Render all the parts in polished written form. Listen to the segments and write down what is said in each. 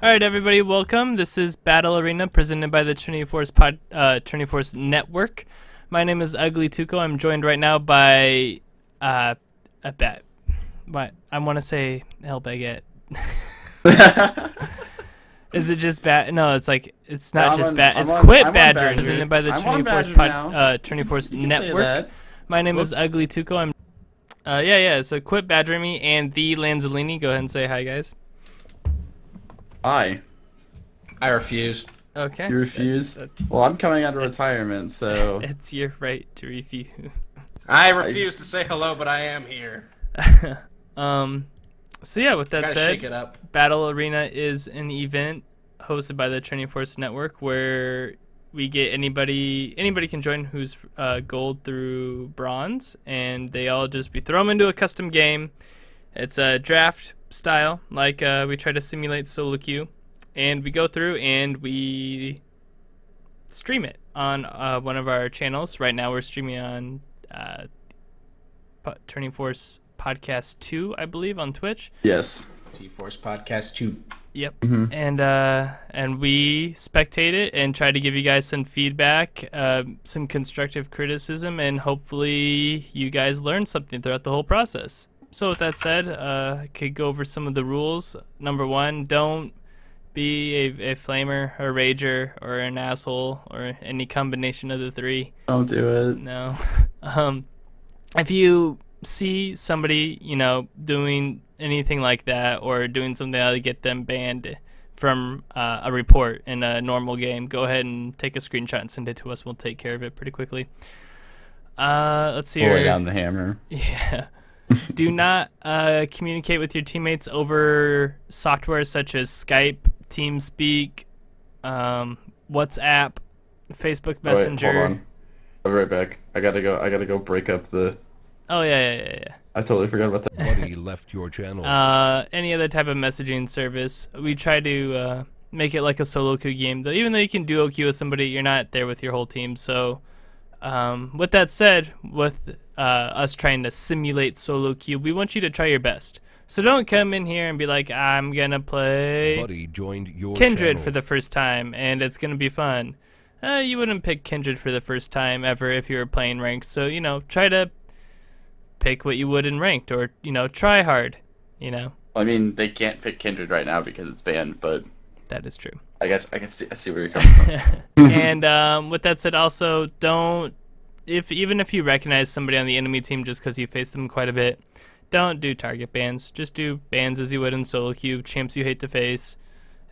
All right, everybody, welcome. This is Battle Arena presented by the Trinity Force Trinity Force Network. My name is Ugly Tuco. I'm joined right now by a bat. What I want to say, El Baguette. Is it just bat? No, it's like it's not just bat. It's Quit Badger, presented by the Trinity Force Network. My name is Ugly Tuco. I'm yeah. So Quit Badgering me and the Lanzolini. Go ahead and say hi, guys. I refuse. Okay. You refuse? Well, I'm coming out of retirement, so... It's your right to refuse. I refuse to say hello, but I am here. So yeah, with that said, shake it up. Battle Arena is an event hosted by the Trinity Force Network where we get anybody can join who's gold through bronze, and they all just be thrown into a custom game. It's a draft style, like we try to simulate solo queue, and we go through and we stream it on one of our channels. Right now we're streaming on Turning Force Podcast 2, I believe, on Twitch. Yes. T-Force Podcast 2. Yep. And we spectate it and try to give you guys some feedback, some constructive criticism, and hopefully you guys learn something throughout the whole process. So with that said, I could go over some of the rules. Number one, don't be a flamer, a rager, or an asshole, or any combination of the three. Don't do it. No. If you see somebody, doing anything like that, or doing something that'll get them banned from a report in a normal game, go ahead and take a screenshot and send it to us. We'll take care of it pretty quickly. Let's see. Lay down the hammer. Yeah. Do not communicate with your teammates over software such as Skype, TeamSpeak, WhatsApp, Facebook Messenger. Wait, hold on. I'll be right back. I gotta go break up the... Oh, yeah. I totally forgot about that. Buddy left your channel. Any other type of messaging service. We try to make it like a solo queue game. Though, even though you can duo queue with somebody, you're not there with your whole team. So, with that said, with us trying to simulate solo queue, we want you to try your best. So don't come in here and be like, I'm gonna play Buddy joined your Kindred channel. for the first time and it's gonna be fun. You wouldn't pick Kindred for the first time ever if you were playing ranked. So try to pick what you would in ranked, or try hard. I mean, they can't pick Kindred right now because it's banned, but That is true. I see where you're coming from. And with that said, also don't, even if you recognize somebody on the enemy team just because you face them quite a bit, don't do target bans. Just do bans as you would in solo queue, champs you hate to face.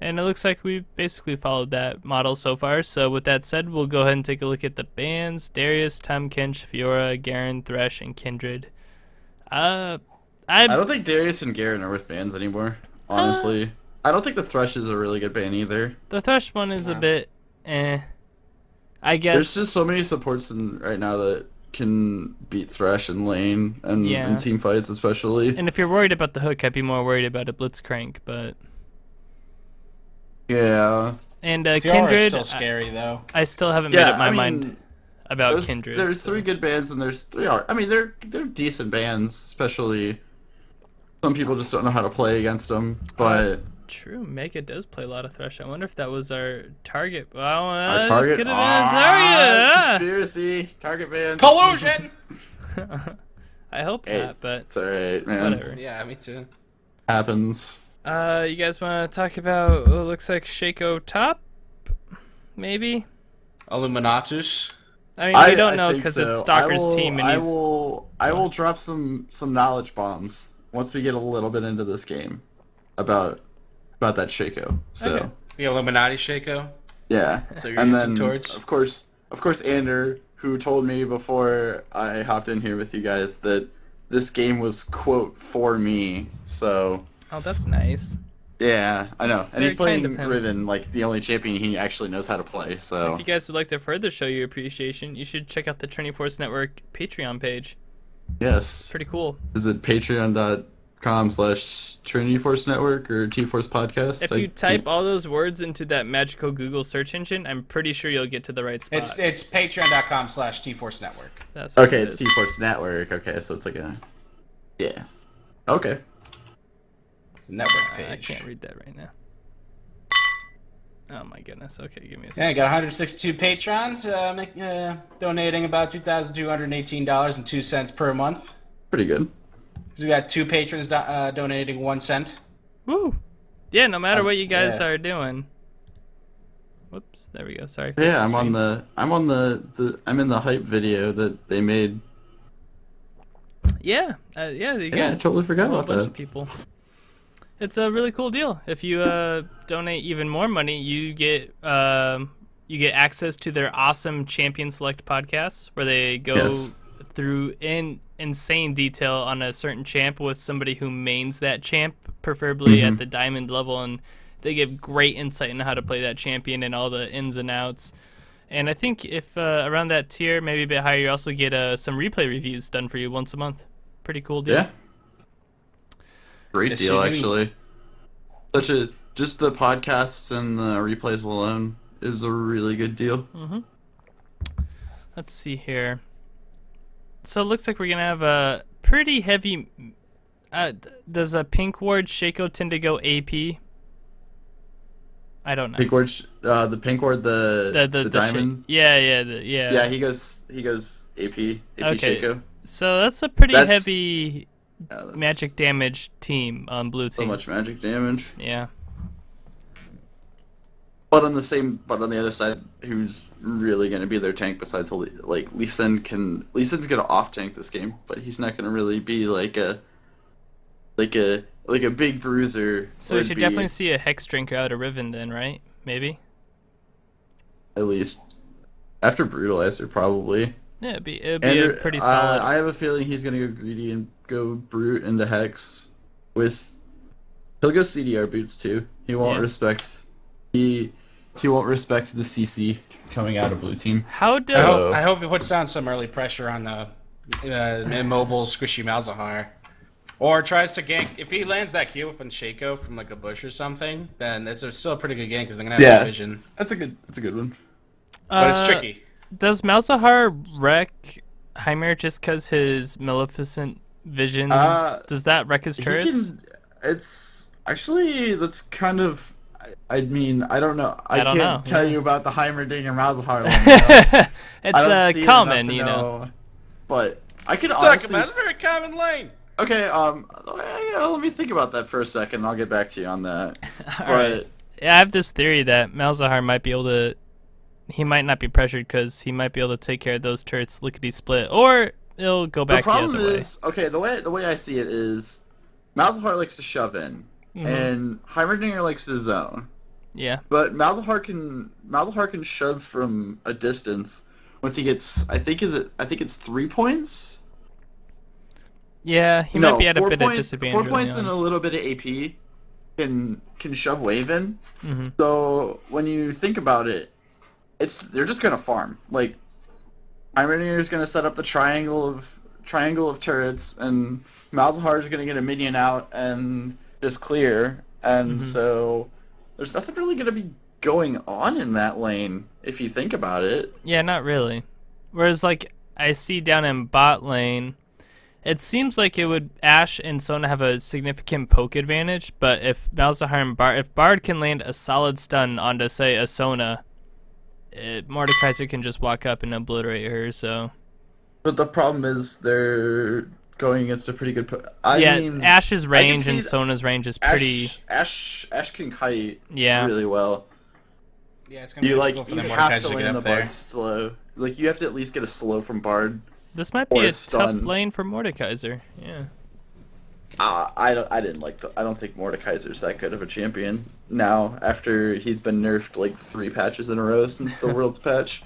And it looks like we basically followed that model so far. So with that said, we'll go ahead and take a look at the bans. Darius, Tahm Kench, Fiora, Garen, Thresh, and Kindred. I don't think Darius and Garen are worth bans anymore, honestly. I don't think the Thresh is a really good ban either. The Thresh one is a bit I guess. There's just so many supports right now that can beat Thresh in lane and in team fights especially. And if you're worried about the hook, I'd be more worried about a Blitzcrank, but... Yeah. And Fiora Kindred... is still scary, though. I still haven't made up my mind about Kindred. There's 3 good bans and there's 3 art. I mean, they're decent bans, especially... Some people just don't know how to play against them, but... True, Mega does play a lot of Thresh. I wonder if that was our target. Well, our target? Could have been Zarya! Conspiracy! Target ban! Collusion! I hope not, but... It's alright, man. Whatever. Yeah, me too. Happens. You guys want to talk about what looks like Shaco top? Maybe? Illuminatus. I mean, we don't know because it's Stalker's team and I will drop some knowledge bombs once we get a little bit into this game about that Shaco. So Okay. The Illuminati Shaco. yeah, So you're and looking then towards... of course Ander, who told me before I hopped in here with you guys that this game was quote for me. So Oh, that's nice. yeah, I know, That's and he's very kind playing of him. Riven, like the only champion he actually knows how to play. So If you guys would like to further show your appreciation, you should check out the Trinity Force Network Patreon page. yes, Pretty cool. is it patreon.com/Trinity Force Network or T-Force Podcast? If you type all those words into that magical Google search engine, I'm pretty sure you'll get to the right spot. It's patreon.com/T-Force Network. That's what Okay, it it's is. T-Force Network. Okay, so it's like a... Yeah. Okay. It's a network I page. can't read that right now. Oh my goodness. Okay, give me a Yeah, second. I got 162 patrons donating about $2,218.02 per month. Pretty good. So we got 2 patrons donating 1 cent. Woo! Yeah, no matter what you guys yeah. are doing. Whoops, there we go. Sorry. for Yeah, the I'm stream. I'm in the hype video that they made. Yeah, yeah, you Yeah, I got totally a forgot whole about bunch that. of people. It's a really cool deal. If you donate even more money, you get access to their awesome Champion Select podcasts where they go Yes. through in insane detail on a certain champ with somebody who mains that champ, preferably at the diamond level, and they give great insight into how to play that champion and all the ins and outs. And I think if around that tier, maybe a bit higher, you also get some replay reviews done for you once a month. Pretty cool deal. Yeah. Great Yes, deal, you do. actually. Just the podcasts and the replays alone is a really good deal. Let's see here. So it looks like we're gonna have a pretty heavy. Does a Pink Ward Shaco tend to go AP? I don't know. Pink Ward, the Pink Ward, the diamonds. Yeah. Yeah, he goes AP Okay. Shaco. So that's a pretty That's- heavy Yeah, that's magic damage team on blue so team. much magic damage. Yeah. But on the other side, who's really going to be their tank besides like Lee Sin can? Lee Sin's going to off tank this game, but he's not going to really be like a big bruiser. So we would should be, definitely see a Hex Drinker out of Riven then, right? Maybe. at least after Brutalizer probably. Yeah, it'd be a pretty solid. I have a feeling he's going to go greedy and go brute into Hex. He'll go CDR boots too. He won't Yeah. respect. He won't respect the CC coming out of blue team. How does I hope he puts down some early pressure on the immobile squishy Malzahar. Or tries to gank. If he lands that Q up on Shaco from like a bush or something, then it's still a pretty good gank because they're going to have vision. That's a good one. But it's tricky. Does Malzahar wreck Heimer just because his Maleficent visions? Does that wreck his turrets? It's actually that's kind of. I mean, I don't know. I don't can't know. tell you about the Heimerdinger Malzahar lane. It's see it common, enough to you know. But I could Talk honestly. about it's a very common lane. Okay, let me think about that for a second. And I'll get back to you on that. But right. Yeah, I have this theory that Malzahar might be able to. He might not be pressured because he might be able to take care of those turrets lickety split, or it'll go the back the problem other way. is, okay, the way I see it is, Malzahar likes to shove in, and Heimerdinger likes to zone. Yeah. But Malzahar can shove from a distance once he gets. I think it's 3 points. Yeah, he No, might be at a 4 bit of points. disadvantage. 4 early points on. and a little bit of AP can shove wave in. Mm-hmm. So when you think about it, they're just gonna farm. Like Heimerdinger is gonna set up the triangle of turrets, and Malzahar is gonna get a minion out and just clear. And so there's nothing really gonna be going on in that lane if you think about it. Yeah, not really. Whereas, like, I see down in bot lane, it seems like it would Ashe and Sona have a significant poke advantage, but if Malzahar and if Bard can land a solid stun onto, say, a Sona, Mordekaiser can just walk up and obliterate her, so... But the problem is they're going against a pretty good. Yeah, mean, Ashe's range see and Sona's range is pretty... Ash can kite Yeah. really well. Yeah, it's gonna You be like difficult for you the have Mordekaiser to to get land the up there. Bard slow. Like you have to at least get a slow from Bard. This might be Or a stun. tough lane for Mordekaiser. Yeah. I don't think Mordekaiser's that good of a champion now after he's been nerfed like 3 patches in a row since the World's patch.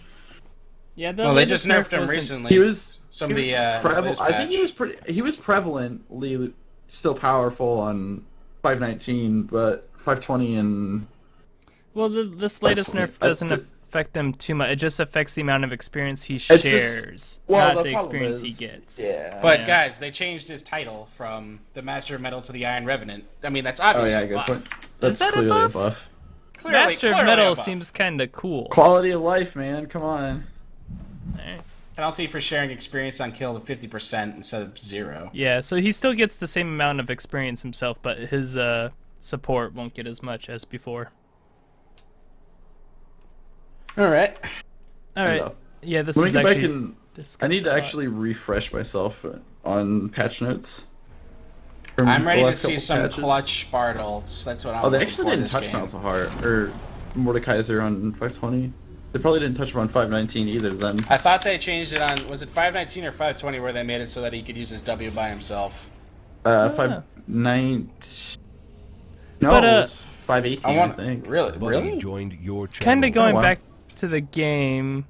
Yeah, Well, they just nerfed him wasn't- recently. He was Some of he the was latest I think patch. he was prevalently still powerful on 519, but 520 and Well, this latest Like, nerf doesn't th- affect him too much. It just affects the amount of experience he just- shares, well, not the the problem experience is- he gets. yeah. But Yeah. guys, they changed his title from the Master of Metal to the Iron Revenant. I mean, that's Oh obviously yeah, a good buff. point. That's that a clearly buff? a buff. Clearly- Master of clearly Metal a buff. seems kind of cool. Quality of life, man. Come on. Alright. Penalty for sharing experience on kill to 50% instead of 0. Yeah, so he still gets the same amount of experience himself, but his support won't get as much as before. All right. All right. know. Yeah, this Let me was go back actually and I discussed need a to lot. actually refresh myself on patch notes. from I'm the ready to last see couple some patches. clutch Spartals. That's what I'm Oh, they looking actually for didn't this touch game. Malzahar or Mordekaiser on 520. They probably didn't touch him on 519 either. Then I thought they changed it on, was it 519 or 520 where they made it so that he could use his W by himself? 519. No, But, it was 518. I think. Really? Buddy Really? joined your channel. Kind of going wow. back to the game,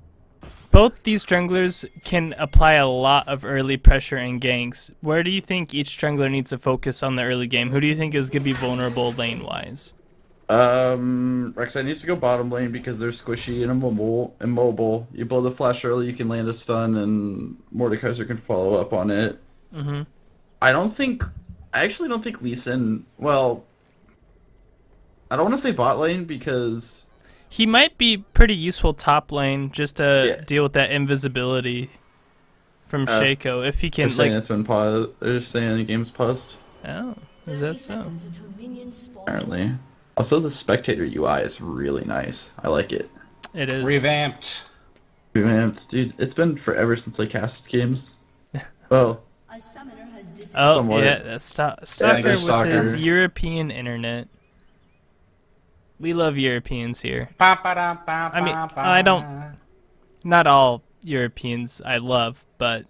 both these junglers can apply a lot of early pressure and ganks. Where do you think each jungler needs to focus on the early game? Who do you think is going to be vulnerable lane-wise? Rek'Sai needs to go bottom lane because they're squishy and immobile. You blow the flash early, you can land a stun, and Mordekaiser can follow up on it. Mm-hmm. I actually don't think Lee Sin, well, I don't want to say bot lane because He might be pretty useful top lane just to Yeah. deal with that invisibility from Shaco. If he they're can, saying like... it's been paused. They're saying the game's paused, Oh, is that so? apparently. Also, the spectator UI is really nice. I like it. It is. Revamped. Revamped. Dude, it's been forever since I casted games. Well, Oh, Somewhat. yeah, that's Stalker there's with Stalker. his European internet. We love Europeans here. I mean, I don't- Not all Europeans I love, but,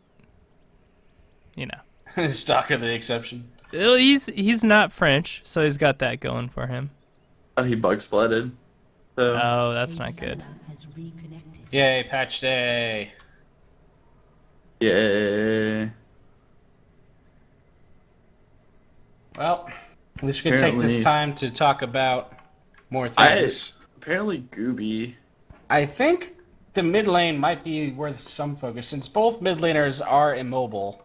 you know. Stalker the exception. Well, he's not French, so he's got that going for him. he bug splatted. So, Oh, that's not good. Yay, patch day. yeah. Well, at least we can take this Apparently- time to talk about more things. Apparently, Gooby. I think the mid lane might be worth some focus since both mid laners are immobile.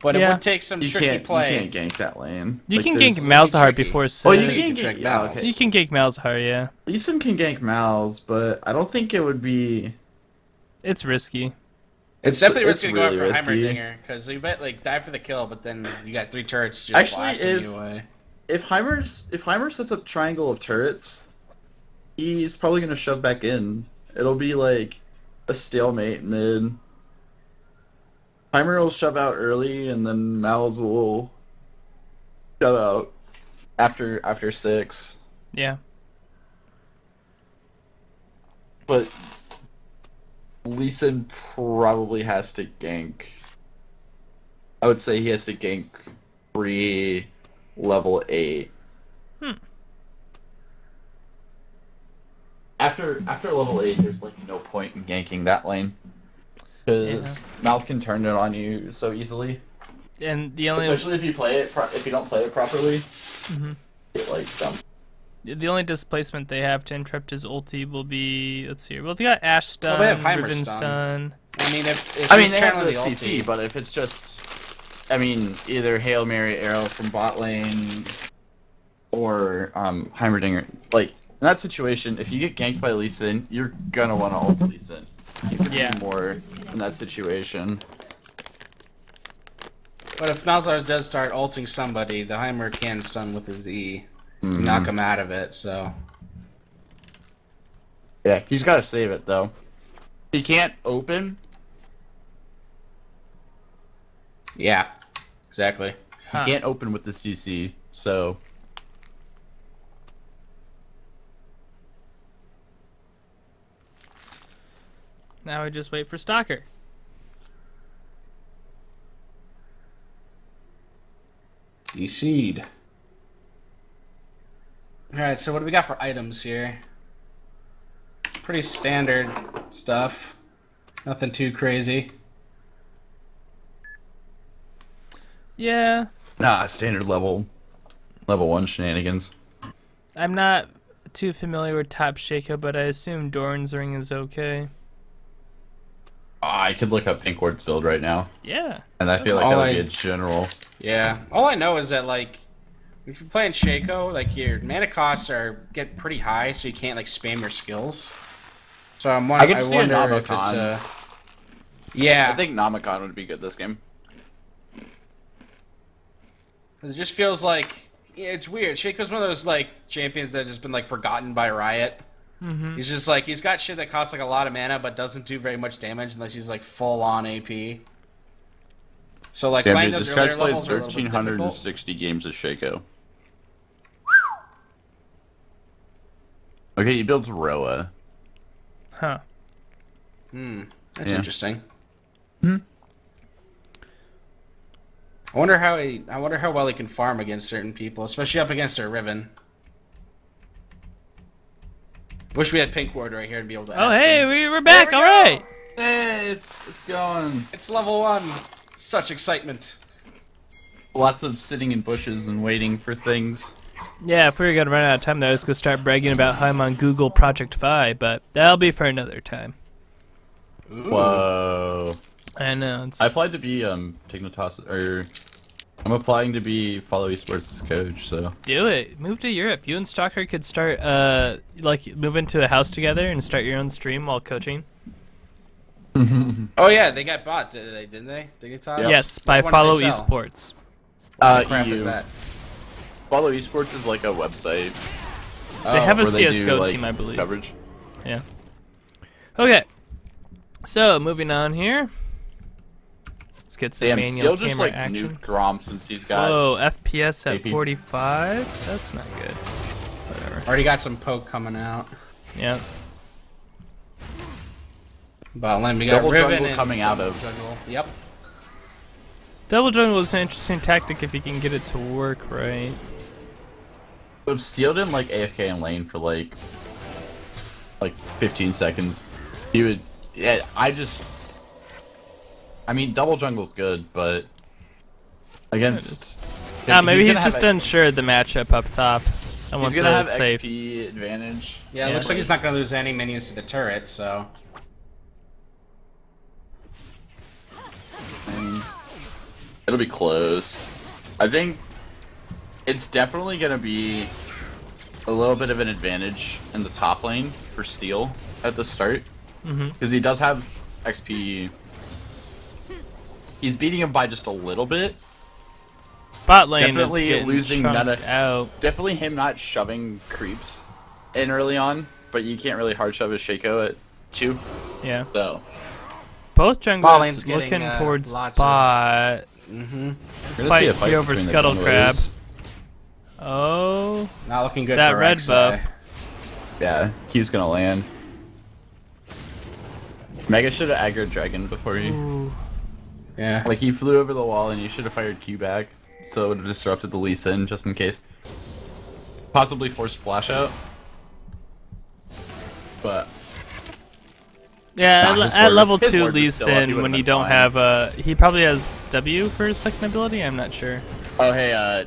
But it Yeah. would take some You tricky can't play. gank that lane. You Like, can there's- gank Malzahar tricky. before Oh, Sid. you You can can gank. check Yeah, Malz. okay. You can gank Malzahar, yeah. Lee Sin can gank Mal's, but I don't think it would be. It's risky. It's definitely it's risky to go really after risky. Heimerdinger because you bet like die for the kill, but then you got 3 turrets just Actually, blasting you away. If Heimer sets up triangle of turrets, he's probably gonna shove back in. It'll be like a stalemate mid. Heimer will shove out early, and then Mal's will shove out after 6. Yeah. But Lee Sin probably has to gank. I would say he has to gank level 8. After level 8, there's like no point in ganking that lane. Because Mouse can turn it on you so easily. And the only Especially if you if you don't play it properly. It like dumps. the only displacement they have to interrupt his ulti will be, let's see here. Well, they got Ashe stun, they have Heimer Riven stun. stun. I mean, if I he's mean, they have channeling the the CC, ulti, but if it's just, I mean, either Hail Mary arrow from bot lane or Heimerdinger, like in that situation, if you get ganked by Lee Sin, you're gonna want to ult Lee Sin. He's gonna Yeah. do more in that situation. but if Malzahar does start ulting somebody, the Heimer can stun with his E, knock him out of it. So Yeah, he's got to save it though. He can't open. yeah, exactly. He can't open with the CC. So Now we just wait for Stalker. Seed. Alright, so what do we got for items here? Pretty standard stuff. Nothing too crazy. Yeah. nah, standard level 1 shenanigans. I'm not too familiar with Top Shaco, but I assume Doran's Ring is okay. I could look up Pink Ward's build right now, Yeah. and I feel like All that would I- be a general. Yeah. All I know is that like if you're playing Shaco, like your mana costs get pretty high, so you can't like spam your skills. So I'm I wondering, could I see a wonder if it's Namakon. yeah. I think Namakon would be good this game. It just feels like yeah, it's weird. Shaco's one of those like champions that has just been like forgotten by Riot. Mm-hmm. He's just like, he's got shit that costs like a lot of mana but doesn't do very much damage unless he's like full on AP. So like Yeah, playing dude, those this guy's earlier played levels are a little bit difficult. 1,360 games of Shaco. Okay, he builds Roa. Huh. That's Yeah. interesting. Hmm. I wonder how well he can farm against certain people, especially up against a Riven. Wish we had Pink Ward right here to be able to Oh, ask hey, him. we're back. we All go. right. Hey, it's going. It's level 1. Such excitement. Lots of sitting in bushes and waiting for things. Yeah, if we were gonna run out of time, I was gonna start bragging about how I'm on Google Project Fi, but that'll be for another time. Ooh. Whoa. I know. It's, I applied to be Dignitas, or I'm applying to be Follow Esports' coach. So Do it. Move to Europe. You and Stalker could start, like, move into a house together and start your own stream while coaching. Oh yeah, they got bought, didn't they? Dignitas? Yep. Yes, by Which one did Follow they sell? Esports. What crap EU. is that? Follow Esports is like a website. They have a where they do, CS:GO like, team, I believe. Coverage. Yeah. Okay. So moving on here. Let's get some Damn, manual Steel just camera like action. nuked Grom since he's got. Whoa, FPS at AP. 45? That's not good. Whatever. Already got some poke coming out. Yeah. Bot lane, we got Double Riven jungle and coming out of. jungle. Yep. Double jungle is an interesting tactic if you can get it to work right. If Steel didn't like AFK in lane for like 15 seconds, he would. Yeah, I mean, double jungle's good, but against. Maybe he's gonna just have unsure of the matchup up top. And He's wants gonna to have safe. XP advantage. Yeah, it looks like he's not going to lose any minions to the turret, so... And it'll be close. I think it's definitely gonna be a little bit of an advantage in the top lane for Steel at the start, because he does have XP. He's beating him by just a little bit. Bot lane Definitely is getting losing chunked meta. out. Definitely him not shoving creeps in early on, but you can't really hard shove a Shaco at 2. Yeah. So Both Bot lane's junglers getting, looking towards lots of- bot. Mm-hmm. we're gonna Fight see a fight here over between the Scuttle Crab. junglers. Oh. Not looking good That for red Rek'Sai. buff. Yeah, Q's gonna land. Mega should have aggroed Dragon before he. Ooh. Yeah. Like, he flew over the wall and you should have fired Q back, so it would have disrupted the Lee Sin just in case. Possibly forced flash out. But Yeah, Nah, his at ward- level his 2 ward was Lee still up, he Sin, would've when been you don't fine. have he probably has W for his second ability? I'm not sure. oh hey,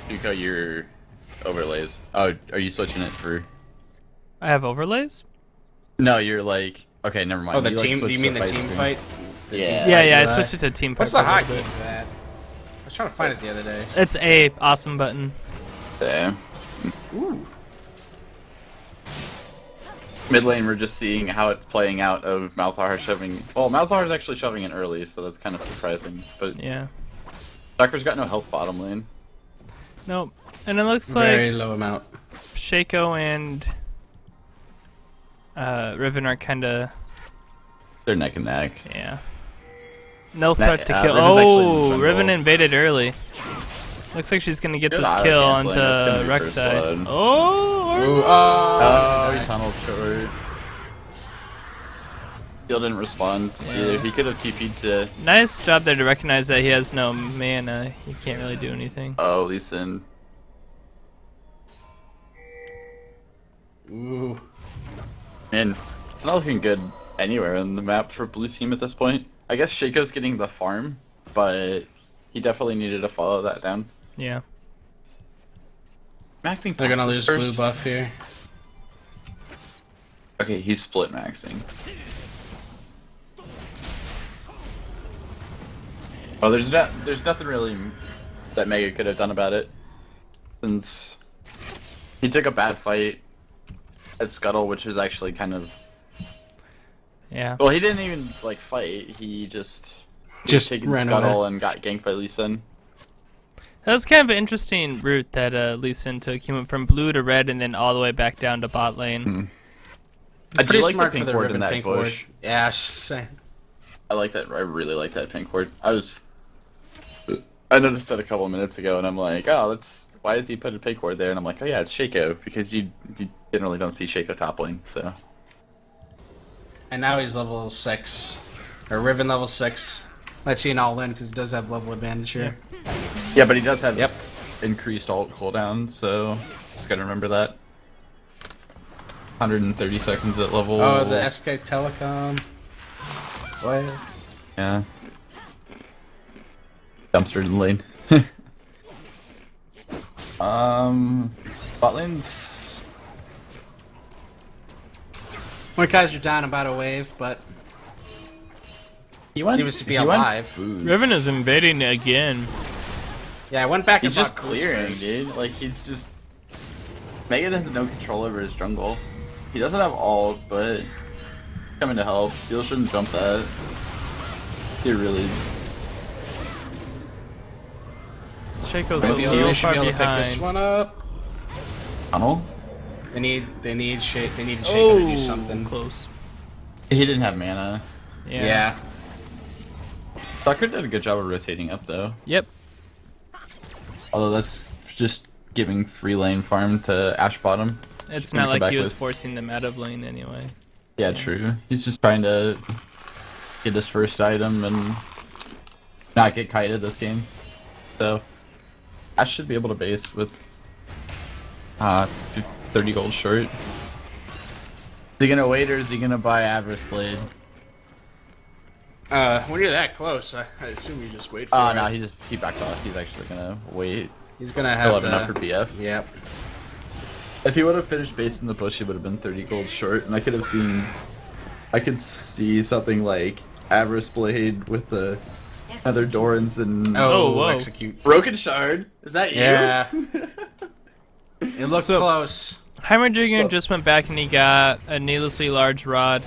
Duco, your overlays. Oh, are you switching it for? I have overlays? No, you're like okay, never mind. Oh, the You, like, team? Do switched you mean the the fight team screen. fight? The Yeah. team Yeah, fight yeah, I UI? switched it to team fight. What's the for a little hotkey bit. for that? I was trying to find it the other day. It's A, awesome button. Yeah. Ooh. Mid lane, we're just seeing how it's playing out of Malzahar shoving. Well, Malzahar's actually shoving in early, so that's kind of surprising. But Yeah. Stalker's got no health bottom lane. Nope. And it looks Very like low amount. Shaco and Riven are kind of, They're neck and neck. yeah. No That- threat to kill. Riven's actually in the Oh, jungle. Riven invaded early. Looks like she's gonna get Good this auto kill canceling, onto that's gonna be first Rek'Sai. blood. Oh, Ooh, Oh, he tunneled short. Steel didn't respond either. He could have TP'd to. nice job there to recognize that he has no mana. He can't really do anything. Oh, Lee Sin. Ooh. Man, it's not looking good anywhere in the map for blue team at this point. I guess Shaco's getting the farm, but he definitely needed to follow that down. Yeah. Maxing. They're gonna lose passes blue first. buff here. Okay, he's split maxing. Oh, there's nothing really that Mega could have done about it, since he took a bad fight at Scuttle, which is actually kind of Yeah. well, he didn't even like fight. He was Just taking ran Scuttle away. and got ganked by Lee Sin. That was kind of an interesting route that Lee Sin took. He went from blue to red and then all the way back down to bot lane. I do Pretty like the smart pink for the ward ribbon in that pink bush. ward. Yeah, same. I like that. I really like that pink ward. I noticed that a couple of minutes ago, and I'm like, oh, that's why does he put a pink ward there? And I'm like, oh yeah, it's Shaco, because you generally don't see Shaco top lane. So. And now he's level 6. Or Riven level 6. Let's see an all-in, because he does have level advantage here. Yeah, but he does have Yep. increased ult cooldown, so just gotta remember that. 130 seconds at level. Oh, the SK Telecom. What? Yeah. Dumpster in the lane. Bot lane's. Mordekaiser down about a wave, but He went, seems to be he went alive. boost. Riven is invading again. yeah, I went back He's and just bought boost clearing, first. dude. Like, he's just. Megan has no control over his jungle. He doesn't have ult, but. Coming to help. Seal shouldn't jump that. He really. Shaco's a Maybe little they should far be able to pick this behind. one up. Tunnel? They need Shaco to do something. Close. He didn't have mana. Yeah. Tucker did a good job of rotating up, though. Yep. Although that's just giving free lane farm to Ash Bottom. It's Just gonna not come like back he was with- forcing them out of lane anyway. Yeah, true. He's just trying to get his first item and not get kited this game. So, Ash should be able to base with 30 gold short. Is he gonna wait or is he gonna buy Avarice Blade? When you're that close, I assume you just wait for Oh, it. no, he backed off. He's actually gonna wait. He's gonna He'll have have enough for BF. Yep. If he would have finished base in the bush, he would have been 30 gold short, and I could see something like Avarice Blade with the other Dorans and Oh, whoa. Execute. Broken Shard. Is that you? Yeah. It looked So- close. Heimerdinger just went back and he got a needlessly large rod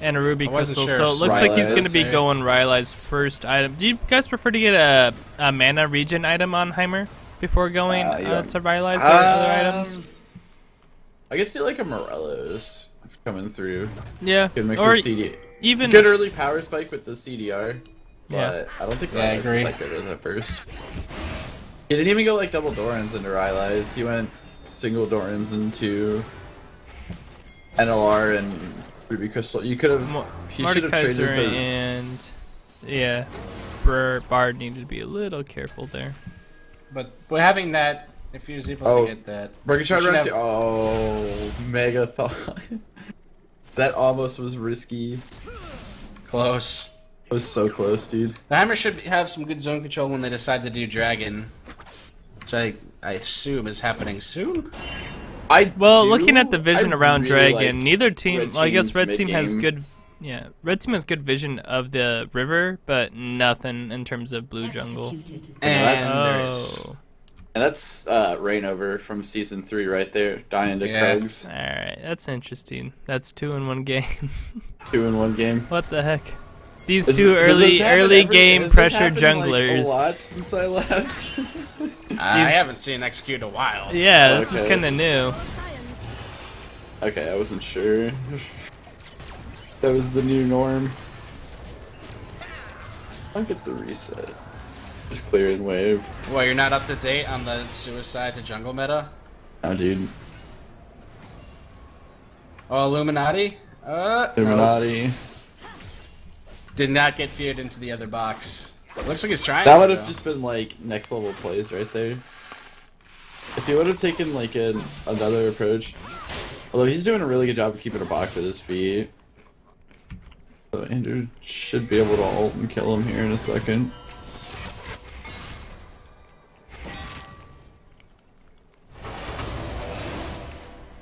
and a ruby I wasn't crystal, sure so if it looks like he's going to be Rylai's- going Rylai's first item. Do you guys prefer to get a mana regen item on Heimer before going Yeah. to Rylai's or other items? I could see like a Morello's coming through. Yeah, Good mix or of CD. even Good early power spike with the CDR. But Yeah. I don't think Yeah, I Rylai's agree. is that good as at first. He didn't even go like double Dorans into Rylai's. He went single Dorans into NLR and Ruby Crystal. You could have. He should have traded Mordekaiser those. and yeah, Bard needed to be a little careful there. But having that, if he was able Oh. to get that, Broken Shard we should round have- two. Oh, mega thought. That almost was risky. close. It was so close, dude. The Heimer should have some good zone control when they decide to do Dragon, which I assume is happening soon. Well, looking at the vision I around really Dragon, like neither team. Red Well, I guess Team's Red Team has mid-game. good. Yeah, Red Team has good vision of the river, but nothing in terms of blue jungle. And that's- there's Oh, And that's Rainover from season 3 right there, dying to Yeah. Krugs. all right, that's interesting. That's 2 in 1 game. 2 in 1 game. What the heck? These Does two th- does this happen early every- game has this pressure happened, like, junglers. a lot since I left. I He's- haven't seen Execute in a while. Yeah, this is Okay. kind of new. Okay, I wasn't sure. That was the new norm. I think it's the reset. Just clear in wave. Well, you're not up to date on the suicide to jungle meta? Oh, dude. Oh, Illuminati? No. Illuminati. Did not get feared into the other box. Looks like he's trying That to, would have though. just been like next level plays right there. If he would have taken like another approach, although he's doing a really good job of keeping a box at his feet. So Andrew should be able to ult and kill him here in a second.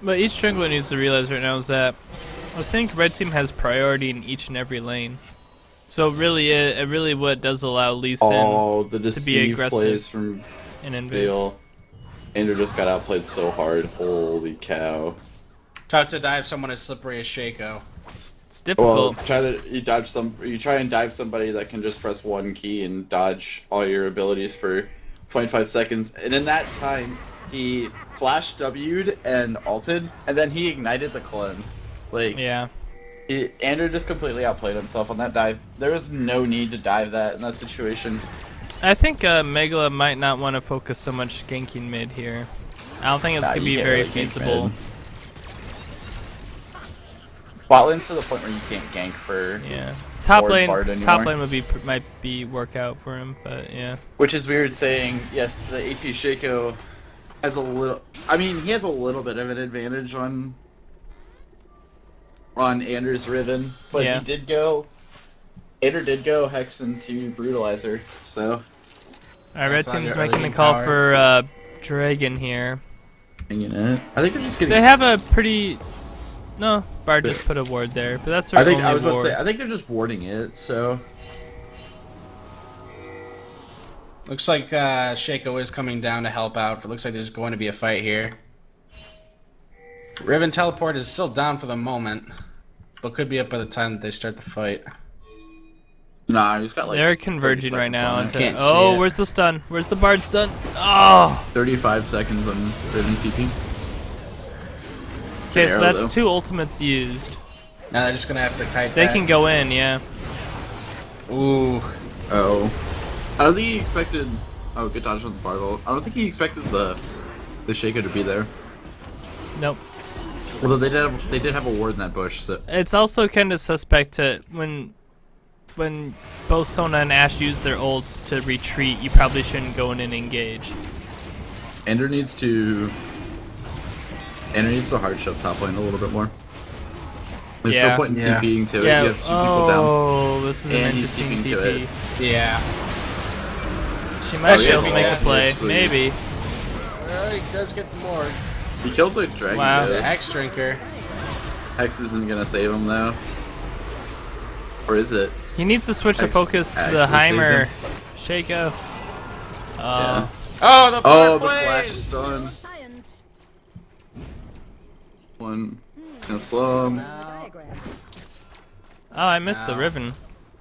But each jungler needs to realize right now is that I think Red Team has priority in each and every lane. So really, it really what does allow Lee Sin Oh, the deceive aggressive plays from and invade. Dale. Andrew just got outplayed so hard. Holy cow. Tough to dive someone as slippery as Shaco. It's Well, difficult. you try and dive somebody that can just press one key and dodge all your abilities for 0.5 seconds, and in that time, he flash W'd and ulted, and then he ignited the clone. Like, Yeah. Andrew just completely outplayed himself on that dive. There was no need to dive that in that situation. I think Megala might not want to focus so much ganking mid here. I don't think it's Nah, going to you be can't very really gank feasible. mid. Bot lane's to the point where you can't gank for, Yeah. Top Or lane, Bard top anymore. lane might be workout for him, but yeah. which is weird saying, yes, the AP Shaco has a little, I mean, he has a little bit of an advantage on Anders Riven, but Yeah. Ander did go Hex into Brutalizer, so. Alright, red That's on team's your making early a call power. for Dragon here. Hanging it. I think they're just getting. They have a pretty... No, Bard just put a ward there, but that's their I think only I was about to ward. say. I think they're just warding it. So Looks like Shaco is coming down to help out. It looks like there's going to be a fight here. Riven Teleport is still down for the moment, but could be up by the time that they start the fight. nah, he's got like. They're 30 converging right seconds now. on it. Into, Can't see oh, it. where's the stun? Where's the Bard stun? Oh! 35 seconds on Riven TP. Okay, so arrow, that's though. 2 ultimates used. Now they're just gonna have to kite They that. can go in, yeah. Ooh. Oh, I don't think he expected. Oh, good dodge on the Barbell. I don't think he expected the Shaco to be there. Nope. Although they did have a ward in that bush. So It's also kind of suspect to when both Sona and Ashe use their ults to retreat, you probably shouldn't go in and engage. Ender needs to hard shove top lane a little bit more. There's Yeah. no point in Yeah. TPing to it. Yeah. You have 2 people down. Oh, this is an And he's interesting keeping to TP. it. Yeah. She might be yeah, able to make a play. actually. Maybe. Well, he does get more. He killed the dragon. Wow. Ghost. The Hex Drinker. Hex isn't gonna save him though. Or is it? He needs to switch the Hex focus to the actually Heimer. saved Shaco. Yeah. Oh, the Oh, the Blaze! flash stun. One. Gonna slow him. Oh, I missed the Wow. Riven.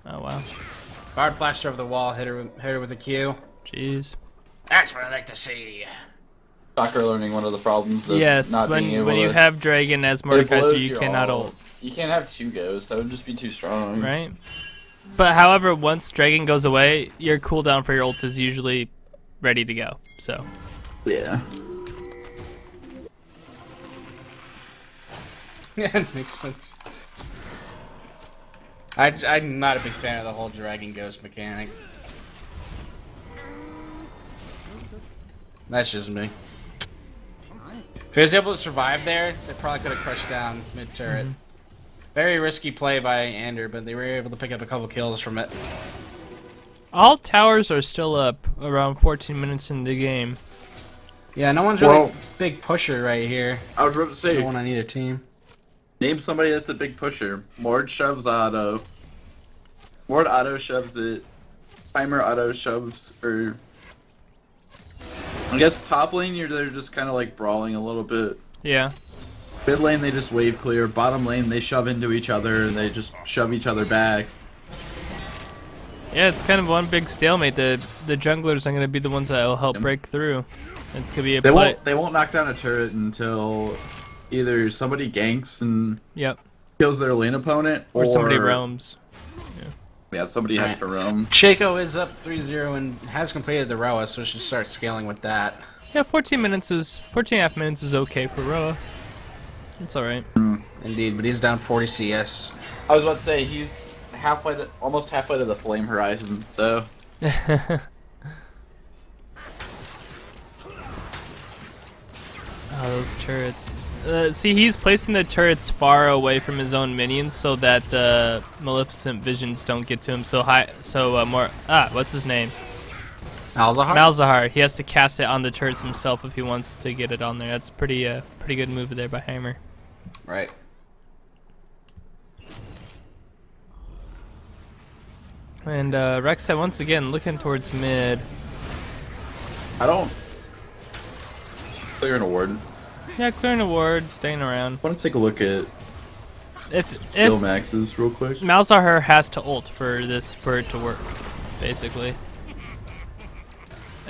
Oh wow. Bard flashed over the wall, hit her with a Q. Jeez. That's what I like to see. Soccer learning one of the problems of Yes, not being able when you to. have Dragon as It Mordekaiser, blows you your cannot ult. ult, You can't have 2 ghosts. That would just be too strong. right? But however, once Dragon goes away, your cooldown for your ult is usually ready to go. So Yeah. Yeah, it makes sense. I'm not a big fan of the whole Dragon Ghost mechanic. That's just me. If he was able to survive there, they probably could have crushed down mid-turret. Very risky play by Ander, but they were able to pick up a couple kills from it. all towers are still up around 14 minutes in the game. Yeah, no one's really Well- big pusher right here. I was about to say, No one I need a team. name somebody that's a big pusher. Mord shoves auto. Mord auto shoves it. Timer auto shoves, or I guess top lane they're just kind of like brawling a little bit. Yeah. Mid lane they just wave clear. Bottom lane they shove into each other and they just shove each other back. Yeah, it's kind of one big stalemate. The junglers are going to be the ones that will help Yep. break through. It's going to be a They play. won't knock down a turret until either somebody ganks and Yep. kills their lane opponent, Or somebody roams. Yeah, somebody has to roam. Shaco is up 3-0 and has completed the Roa, so should start scaling with that. Yeah, 14 and a half minutes is okay for Roa. It's all right. Indeed, but he's down 40 CS. I was about to say he's almost halfway to the flame horizon. So Oh, those turrets. See, he's placing the turrets far away from his own minions so that the Maleficent visions don't get to him. What's his name? Malzahar? Malzahar. He has to cast it on the turrets himself if he wants to get it on there. That's pretty good move there by Heimer. Right. And Rek'Sai once again looking towards mid. I don't clear an award. Yeah, clearing a ward, staying around. I want to take a look at If Bill Max's real quick. Malzahar has to ult for it to work, basically.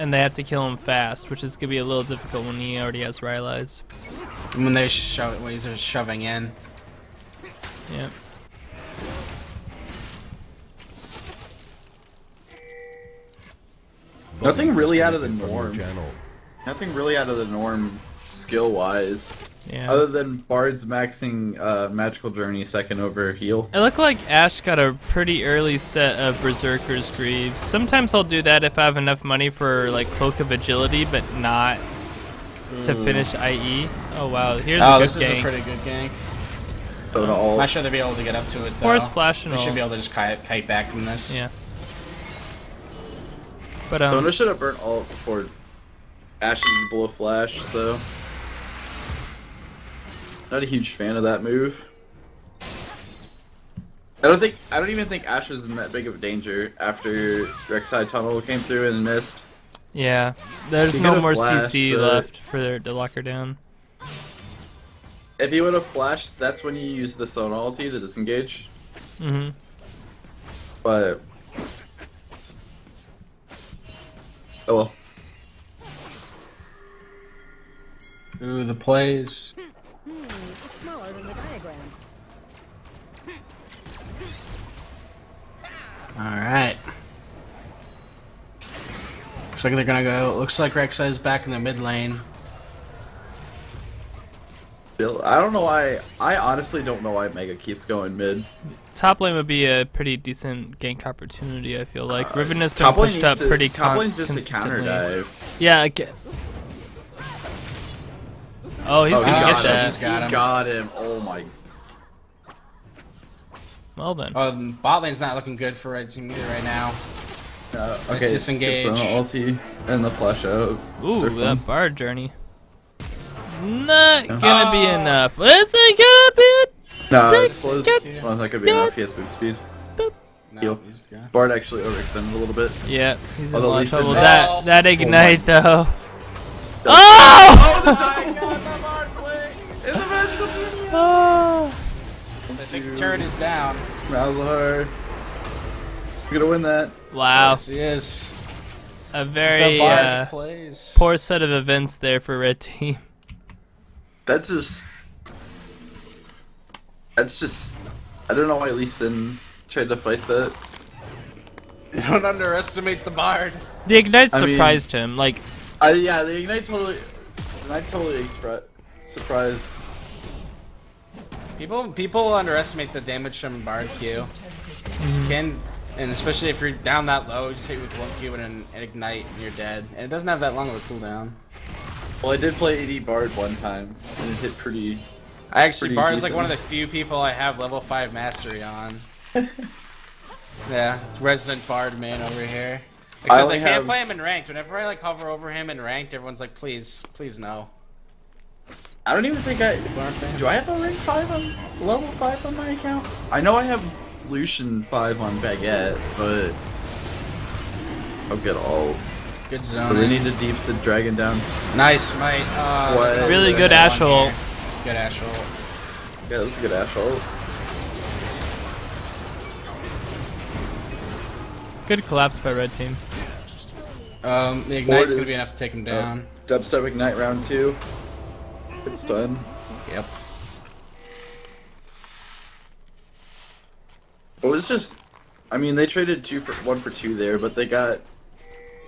and they have to kill him fast, which is gonna be a little difficult when he already has Rylai's. When they shove, when he's shoving in. Yeah. Nothing really out of the Disconnected from your norm. channel. Nothing really out of the norm skill-wise. Yeah. Other than Bard's maxing Magical Journey second over heal. It looked like Ash got a pretty early set of Berserker's Greaves. Sometimes I'll do that if I have enough money for like Cloak of Agility, but not to finish IE. Oh wow, here's a good this gank. is a pretty good gank. So to all. I'm not sure they'll be able to get up to it though. Force Flash and We should all. be able to just kite back from this. Yeah. But Sona should have burnt ult before Ash used Blow Flash, so. Not a huge fan of that move. I don't even think Ash was in that big of a danger after Rek'Sai Tunnel came through and missed. yeah, there's He no could've more flashed, CC but- left for their to lock her down. If he would have flashed, that's when you use the Sona ulti to disengage. Mm-hmm. But oh well. Ooh, the plays. It's smaller than the diagram. Alright. Looks like they're gonna go. Looks like Rek'Sai's back in the mid lane. I don't know why. I honestly don't know why Mega keeps going mid. Top lane would be a pretty decent gank opportunity. I feel like Riven has been Top lane pushed needs up to, pretty top lane's just a consistently. counter dive. Yeah. Oh, he's Oh, gonna he get got that. He's got him. He got him. Oh my. Well then. Bot lane's not looking good for Red Team either right now. Okay. disengage. Sona ulti and the flash out. Ooh, They're that fun. Bard journey. Not gonna be enough. Is it gonna be? No, Take- it slows. get- Well, that could be enough. He has move speed. No, Heal. he's gone. Bard actually overextended a little bit. Yeah, he's in a Although lot of Lee Sin- trouble. Oh. That ignite though. Oh, Oh! the Titan got the Bard play in the magical journey. Oh! I think turret is down. Malzahar. He's gonna win that. Wow, Yes, he is. a The very Barge plays. poor set of events there for Red Team. That's just. I don't know why Lee Sin tried to fight that. You don't underestimate the Bard. The ignite I mean- surprised him. Like, Yeah, the Ignite totally. Surprised. People underestimate the damage from Bard Q. And especially if you're down that low, just hit you with one Q and an ignite, and you're dead. And it doesn't have that long of a cooldown. Well, I did play AD Bard one time, and it hit pretty. I actually, Pretty Bard is like decent. one of the few people I have level 5 mastery on. Yeah, resident Bard man over here. Except I only can't have- play him in ranked. Whenever I like hover over him in ranked, everyone's like, please, please no. I don't even think I. Do I have a rank 5 on level 5 on my account? I know I have Lucian 5 on Baguette, but I'll get all. Good But zone. they need to deeps the dragon down. Nice, mate. What? really good There's Ash one ult. here. Good Ash ult. Yeah, this is a good Ash ult. good collapse by Red Team. The ignite's Board gonna be is, enough to take him down. Dubstep Ignite round 2. It's done. Yep. It was just. I mean, they traded 1 for 2 there, but they got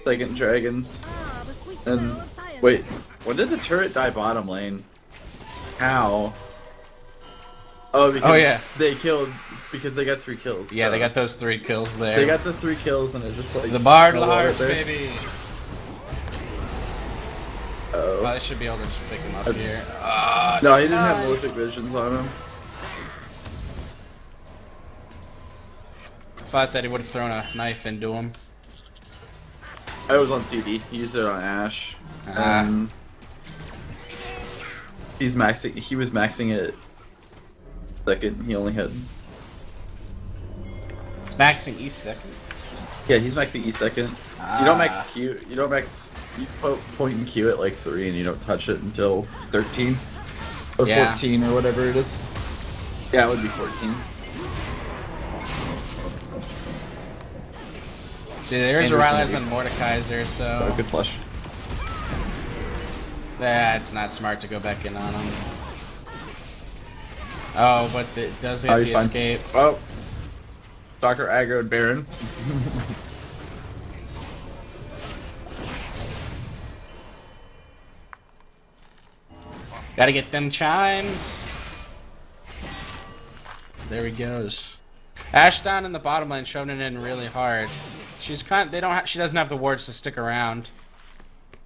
second dragon. Ah, the sweet smell And of science. wait, when did the turret die bottom lane? How? Oh, because yeah. they killed because they got 3 kills. Yeah, they got those 3 kills there. They got the 3 kills and it just like the Bard fell over Large, there. baby. Oh. I should be able to just pick him up That's- here. No, he didn't have Malefic Visions on him. Thought that he would have thrown a knife into him. I was on CD. He used it on Ash. Ah. He's maxing. He was maxing it. Second. He only had. Maxing E second. Yeah, he's maxing E second. You don't max Q. You don't max. You put point and Q at like 3, and you don't touch it until 13 or Yeah. 14 or whatever it is. Yeah, it would be 14. See, there's a Anderson Rylas and Mordekaiser, so Oh, good flush. that's not smart to go back in on him. Oh, but it does Oh, get he's the fine. escape. Oh. Stalker aggroed Baron. Gotta get them chimes. There he goes. Ashdown in the bottom lane, showing it in really hard. She's she doesn't have the wards to stick around.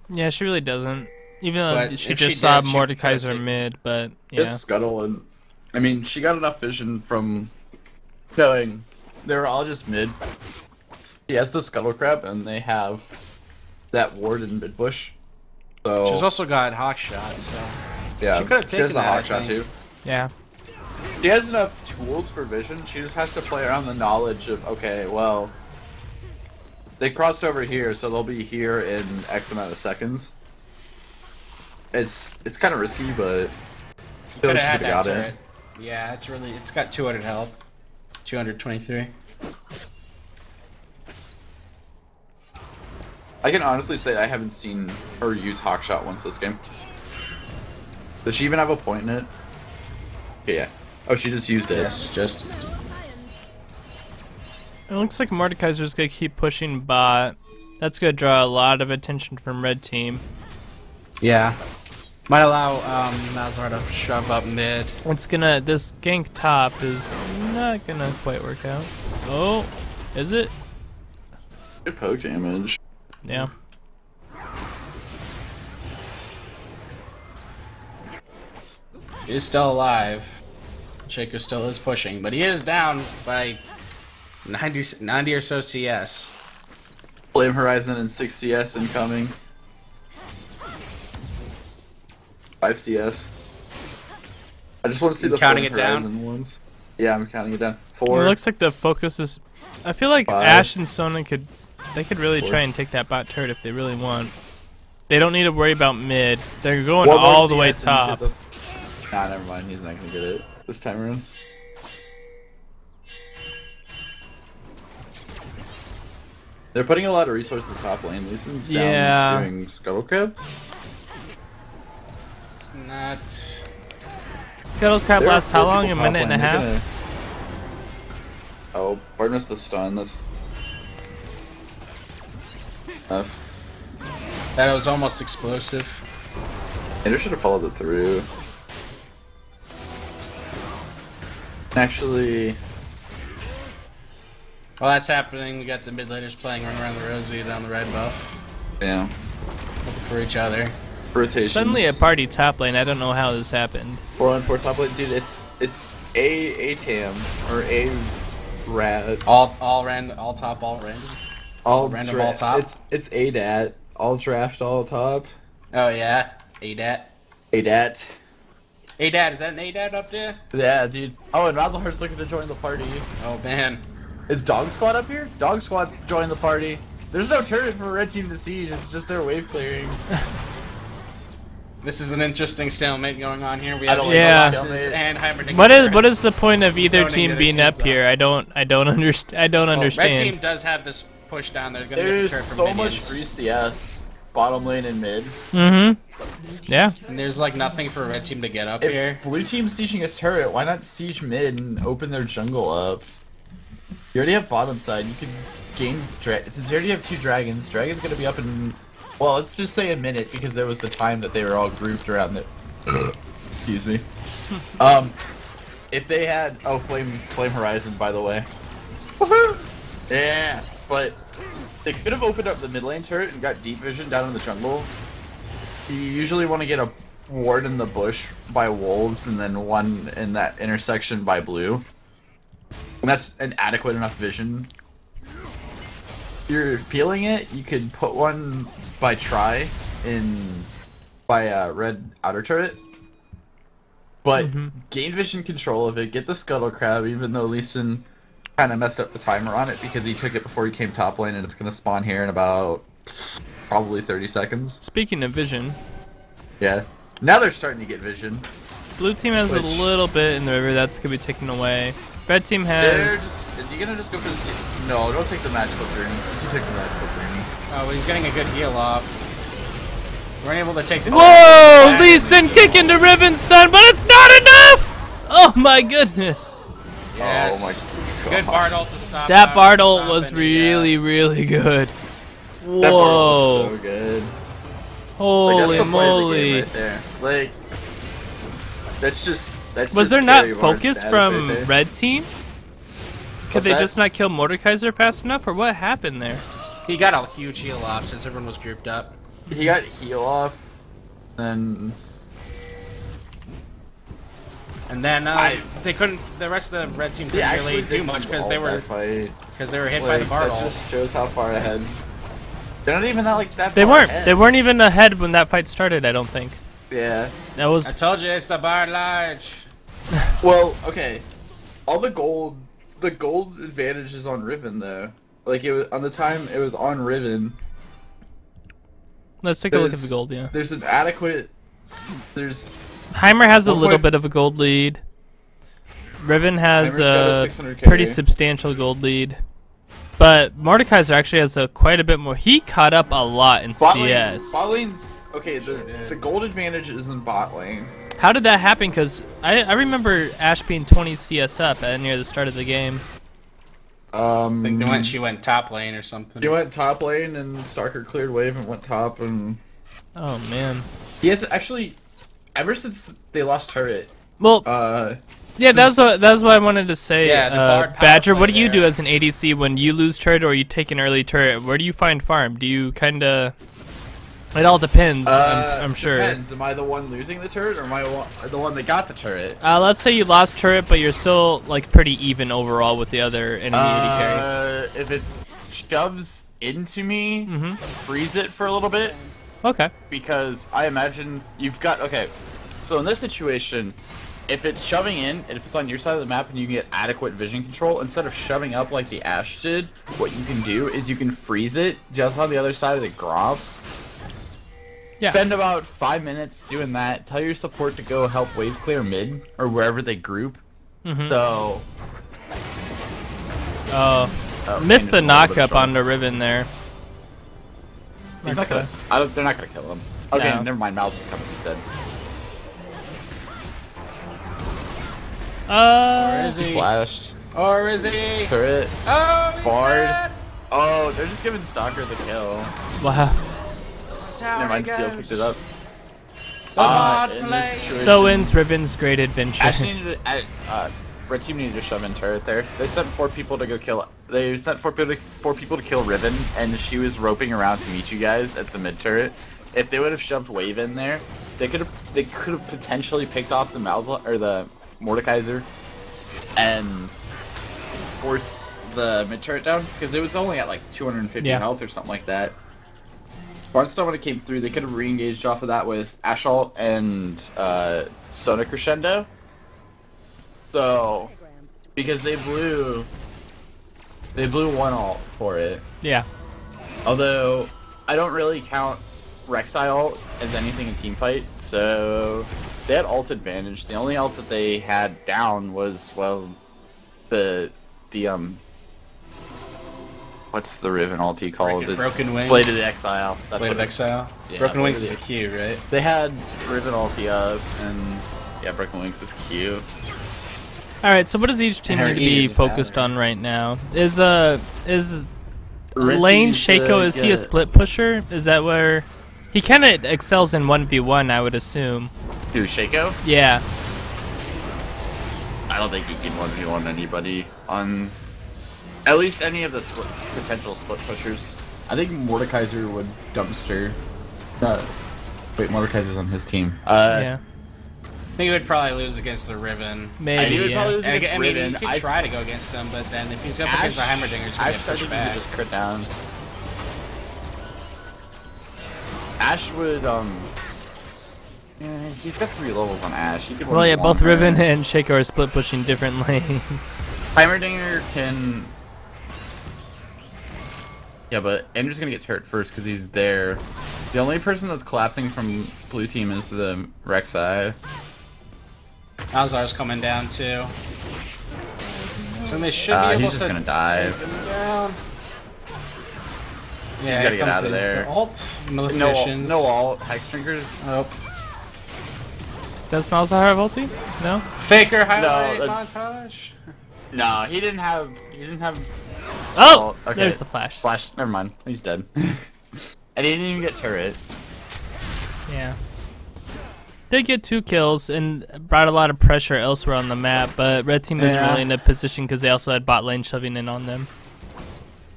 Yeah, she really doesn't. Even though But she if just she saw did, she could've Mordekaiser taken- mid, but yeah. It's Scuttle, and I mean, she got enough vision from knowing they were all just mid. She has the Scuttle Crab, and they have that ward in mid bush. So She's also got Hawk Shot, so yeah, she could've has taken the that, hawk I shot think. too. Yeah. She has enough tools for vision. She just has to play around the knowledge of, okay, well, they crossed over here, so they'll be here in X amount of seconds. It's kind of risky, but I feel Could like have she had could have that got turret. it. Yeah, it's got 200 health. 223. I can honestly say I haven't seen her use Hawkshot once this game. Does she even have a point in it? Yeah. Oh, she just used it. Yes, just It looks like Mordekaiser's gonna keep pushing bot. That's gonna draw a lot of attention from red team. yeah. Might allow Malzahar to shove up mid. This gank top is not gonna quite work out. Oh, is it? Good poke damage. Yeah. He is still alive. Shaco still is pushing, but he is down by 90 or so CS. Flame Horizon and 6 CS incoming. 5 CS. I just want to see You the counting Flame it down? Horizon ones. Yeah, I'm counting it down. It 4. looks like the focus is. I feel like 5. Ashe and Sona could really 4. try and take that bot turret if they really want. They don't need to worry about mid. They're going One more all the way CS and he's at top. Nah, never mind. He's not gonna get it this time around. They're putting a lot of resources top lane. Lee Sin's down Yeah. doing Scuttle Crab. Not. Scuttlecrab There are lasts how 4 long? people A top minute and a lane. They're half? gonna- Oh, pardon us the stun. That's enough. That was almost explosive. Ender should have followed it through. Actually, While that's happening, we got the mid laners playing Run Around the Rosie down the red buff. yeah. Looking for each other. Rotations. Suddenly a party top lane. I don't know how this happened. 4-on-4 top lane, dude. It's a tam or a rad. All top, all random. All random, all top? It's a dat. All draft, all top. Oh yeah, ADAT. A dat. ADAT, is that an ADAT up there? Yeah, dude. Oh, and Razelhart's looking to join the party. Oh man. Is Dog Squad up here? Dog Squad's joining the party. There's no turret for Red Team to siege. It's just their wave clearing. This is an interesting stalemate going on here. We I have don't like Yeah. Shaco stalemate. and Heimerdinger. What is the point of either Zoning the team other being teams up here? out. I don't understand. Red team does have this push down. They're gonna There's get the turret so from much minions. free CS. Bottom lane and mid. Mm-hmm. Yeah. And there's like nothing for red team to get up here. If blue team's sieging a turret, why not siege mid and open their jungle up? You already have bottom side. You can gain since you already have 2 dragons. Dragon's gonna be up in, well, let's just say a minute because there was the time that they were all grouped around the. Excuse me. If they had Flame Horizon, by the way. Yeah, but they could have opened up the mid lane turret and got deep vision down in the jungle. You usually want to get a ward in the bush by wolves and then one in that intersection by blue. And that's an adequate enough vision. If you're feeling it, you could put one by try by red outer turret. But gain vision control of it, get the Scuttle Crab, even though Lee Sin kind of messed up the timer on it because he took it before he came top lane and it's going to spawn here in about probably 30 seconds. Speaking of vision, Yeah. Now they're starting to get vision. blue team has a little bit in the river that's gonna be taken away. Red team has. Is he going to just go for the No, don't take the magical journey. You take the magical journey. Oh, but he's getting a good heal off. We're unable to take the. Whoa! Lee Sin kick into Riven stun, but it's not enough! Oh my goodness. Yes. Oh my Good gosh. Bard ult to stop. That Bard stop ult was any, really, really good. That Bard Whoa. was so good. Holy Like, that's the play of the game moly. right there. Like, that's Was just there not carry Varn's focus status from right there. Red Team? Could What's they that? just not kill Mordekaiser fast enough, or what happened there? He got a huge heal off since everyone was grouped up. He got heal off, and And then they couldn't. The rest of the red team they couldn't actually really do didn't much because all they were that fight. hit by the Like, Bard that ult. just shows how far ahead. They're not even that They far weren't. ahead. They weren't even ahead when that fight started. I don't think. Yeah. That was. I told you it's the Bard Large. Well, okay. All the gold advantage is on Riven though. Like it was on the time it was on Riven. Let's take a look at the There's- gold. Yeah. There's an adequate. There's Heimer has a One little point- bit of a gold lead. Riven has Heimer's got a a 600K. pretty substantial gold lead. But Mordekaiser actually has quite a bit more. He caught up a lot in CS. Bot lane's okay. The gold advantage is in bot lane. How did that happen? Because I remember Ashe being 20 CS up at near the start of the game. I think she went top lane or something. He went top lane and Stalker cleared wave and went top and Oh man. he has actually ever since they lost turret. Well, yeah, since- that's what I wanted to say. Yeah, the Bard power Badger, what play do you do there. as an ADC when you lose turret or you take an early turret? Where do you find farm? Do you kind of? It all depends. I'm sure. Depends. Am I the one losing the turret or am I the one that got the turret? Let's say you lost turret, but you're still like pretty even overall with the other enemy AD carry. If it shoves into me, Mm-hmm. freeze it for a little bit Okay. because I imagine you've got okay. So in this situation, if it's shoving in and if it's on your side of the map and you can get adequate vision control, instead of shoving up like the Ashe did, what you can do is you can freeze it just on the other side of the Gromp. Yeah. Spend about 5 minutes doing that. Tell your support to go help wave clear mid or wherever they group. Mm-hmm. So Missed the kind of a little bit knock of up trouble. on the Riven there. He's not Rexa. gonna, they're not gonna kill him. Okay, No. never mind. Mouse is coming instead. Or is he? Flashed. Or is he? Turret. Oh, he's Bard. dead. Oh, they're just giving Stalker the kill. Wow. Down Never mind. he Steel goes. picked it up. The bot In this lane. situation, So ends Riven's great adventure. Ashe needed to, Red team needed to shove in turret there. They sent 4 people to go kill. They sent 4 people to kill Riven, and she was roping around to meet you guys at the mid turret. If they would have shoved Wave in there, they could have potentially picked off the Malza or the Mordekaiser, and forced the mid turret down because it was only at like 250 Yeah. health or something like that. Barnstorm when it came through, they could have re-engaged off of that with Ashalt and Sona Crescendo. So, because they blew one ult for it. Yeah. Although I don't really count Rek'Sai ult as anything in teamfight, so they had ult advantage. The only ult that they had down was the what's the Riven ulti called? It's Broken Wings. Blade of the Exile. That's Blade what of it- Exile. Yeah, Broken Blade Wings of is the- the Q, right? They had Riven ulti up, and yeah, Broken Wings is Q. All right. So what does each team And her need to E be is a focused pattern. on right now? Is Red Lane team's, Shaco? Is he a get- split pusher? Is that where he kind of excels in 1v1? I would assume. Who, Shaco? Yeah. I don't think he can 1v1 anybody on at least any of the potential split pushers. I think Mordekaiser would dumpster. Wait, Mordekaiser's on his team. Yeah. I think he would probably lose against the Riven. Maybe. he would Yeah. probably lose And against I mean, Riven. he could try to go against him, but then if he's up against the Heimerdinger, he's gonna Ash, get I pushed think he could back. just crit down. Ash would he's got 3 levels on Ash. He could Well, yeah. 1v1 Both her. Riven and Shaco are split pushing different lanes. Heimerdinger can. Yeah, but Andrew's gonna get turret first because he's there. The only person that's collapsing from blue team is the Rek'Sai. Alzar's coming down too. So they should be able He's to just gonna dive. take him down. Yeah, gotta here get comes out of the there. Alt, No, Maleficents. no alt. Hex drinkers. Oh. Does Malzahar have ulti? No? Faker highlight that's- montage. No, he didn't have. Oh! okay. There's the flash. Flash. Never mind. He's dead. And he didn't even get turret. Yeah. Did get 2 kills and brought a lot of pressure elsewhere on the map, but red team isn't Yeah. really in a position because they also had bot lane shoving in on them.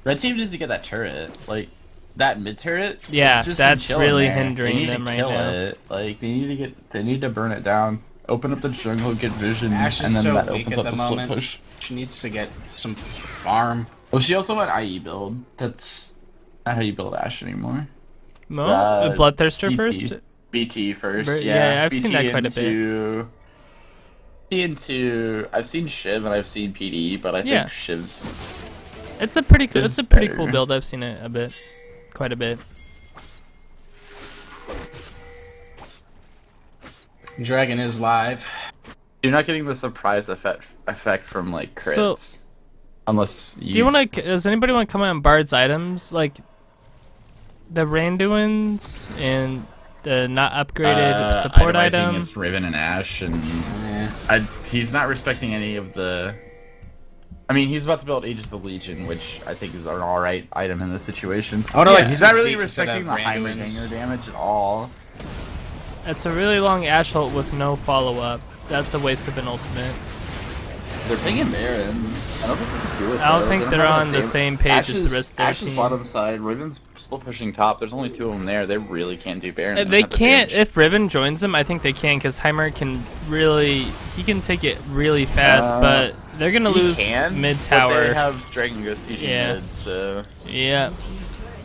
Red team doesn't get that turret. Like that mid turret. Yeah, it's just been that's chilling really there. hindering They need them to right kill now. It. Like they need to burn it down. Open up the jungle, get vision, Ashe is and then so that weak opens at up the the split moment. push. She needs to get some farm. Well, she also went IE build. That's not how you build Ashe anymore. No? Uh, Bloodthirster BT. first? BT first, Yeah, I've BT seen that quite a bit. I've seen Shiv and I've seen PD, but I Yeah. think Shiv's. It's a pretty cool. It's It's a pretty better. cool build. I've seen it a bit, quite a bit. Dragon is live. You're not getting the surprise effect from like crits, So- unless you. Do you want to? Does anybody want to comment on Bard's items, like the Randuin's and the not upgraded support itemizing item? is Riven and Ashe, and Yeah. he's not respecting any of the. I mean, he's about to build Aegis of the Legion, which I think is an alright item in this situation. I would've liked he's to not see really Zeke's instead respecting of the Randuin's. Heimerdinger damage at all. It's a really long Ashe ult with no follow up. That's a waste of an ultimate. They're picking Baron. I don't think they can do it. I don't though. think They they're have enough on the damage. same page as the rest of their Ashe's team. bottom side. Riven's split pushing top. There's only 2 of them there. They really can't do Baron. They don't have the can't. damage. If Riven joins them, I think they can, because Heimer can really. He can take it really fast, but they're gonna He lose can, mid But tower. they have Dragon Ghost sieging Yeah. mid, so Yeah,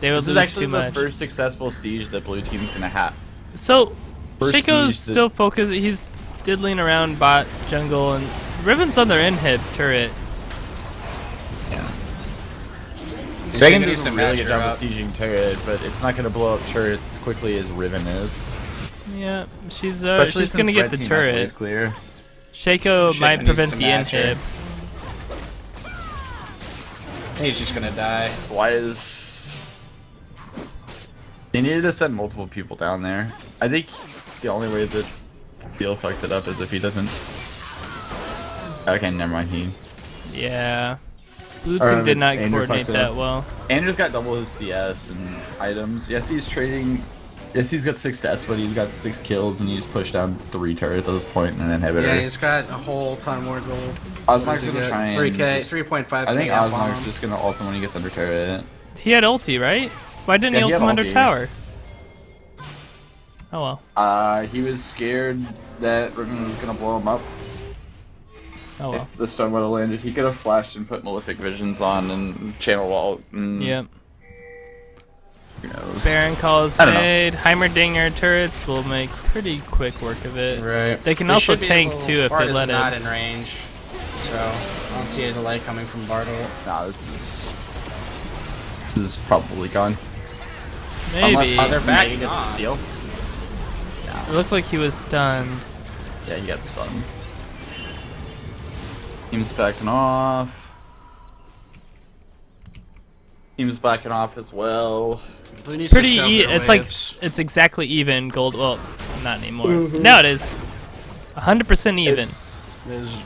they would this is lose actually too the much. first successful siege that blue team's gonna have. So, First Shaco's siege that- still focused. He's diddling around bot jungle, and Riven's on their inhib turret. Yeah. Dragon Dragon needs needs to a really match good her job up. of sieging turret, but it's not gonna blow up turrets as quickly as Riven is. Yeah, she's Especially she's gonna since get red the team has turret. wave clear. Shaco Shit, might needs prevent to the match her. inhib. He's just gonna die. Why is... They needed to send multiple people down there. I think the only way that Steel fucks it up is if he doesn't... Okay, never mind, he... Yeah, blue Or, team did not Andrew coordinate fucks it that up. well. Andrew's got double his CS and items. Yes, he's trading... Yes, he's got 6 deaths, but he's got 6 kills, and he's pushed down 3 turrets at this point and an inhibitor. Yeah, he's got a whole ton more gold. Osmark's gonna try and... 3K, just- 3.5K. I think up on Osmark's him. just gonna ult him when he gets under turret. He had ulti, right? Why didn't Yeah, he he ult had him under ulti. tower? Oh well. He was scared that Riven was gonna blow him up. Oh well. If the stun would have landed, he could have flashed and put Malefic Visions on and channel wall. Yep. Who knows? Baron call is I don't know. made. Heimerdinger turrets will make pretty quick work of it. Right. They can also should be tank able- too if Bard they is let not it. in range, so I don't see a delay coming from Bartle. Nah, this is probably gone. Maybe. Unless they're back Megan gets on. the steal. It looked like he was stunned. Yeah, he got stunned. Team's backing off. Team's backing off as well. Blue needs to Pretty. shove their It's like waves. it's exactly even gold. Well, not anymore. Now it is. 100% even. It's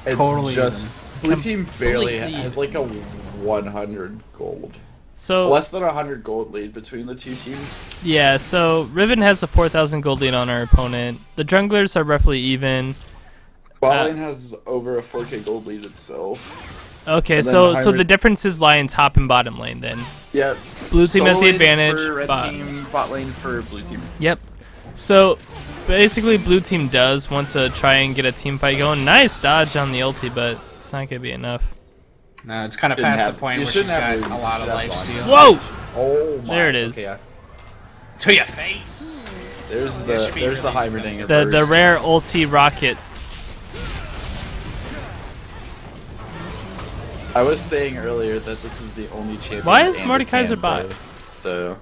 It's totally just blue team barely Completely has like a 100 gold. So Less than 100 gold lead between the two teams. yeah. So Riven has a 4,000 gold lead on our opponent. The junglers are roughly even. Bot lane has over a 4k gold lead itself. Okay, And then so Heimer- the differences lie in top and bottom lane then. Yeah. Blue team has the Solo lanes advantage. For red but- team, bot lane for blue team. Yep. So basically, blue team does want to try and get a team fight going. Nice dodge on the ulti, but it's not gonna be enough. No, it's kind of Shouldn't past have- the point you where she's shouldn't have got a lose, lot of you should life have steal. Whoa! Oh my. There it is. Okay, yeah. To your face! There's Yeah, the should be there's the really Heimerdinger The burst. rare ulti rockets. I was saying earlier that this is the only champion. Why that is Andrew Mordekaiser can bot? play, so,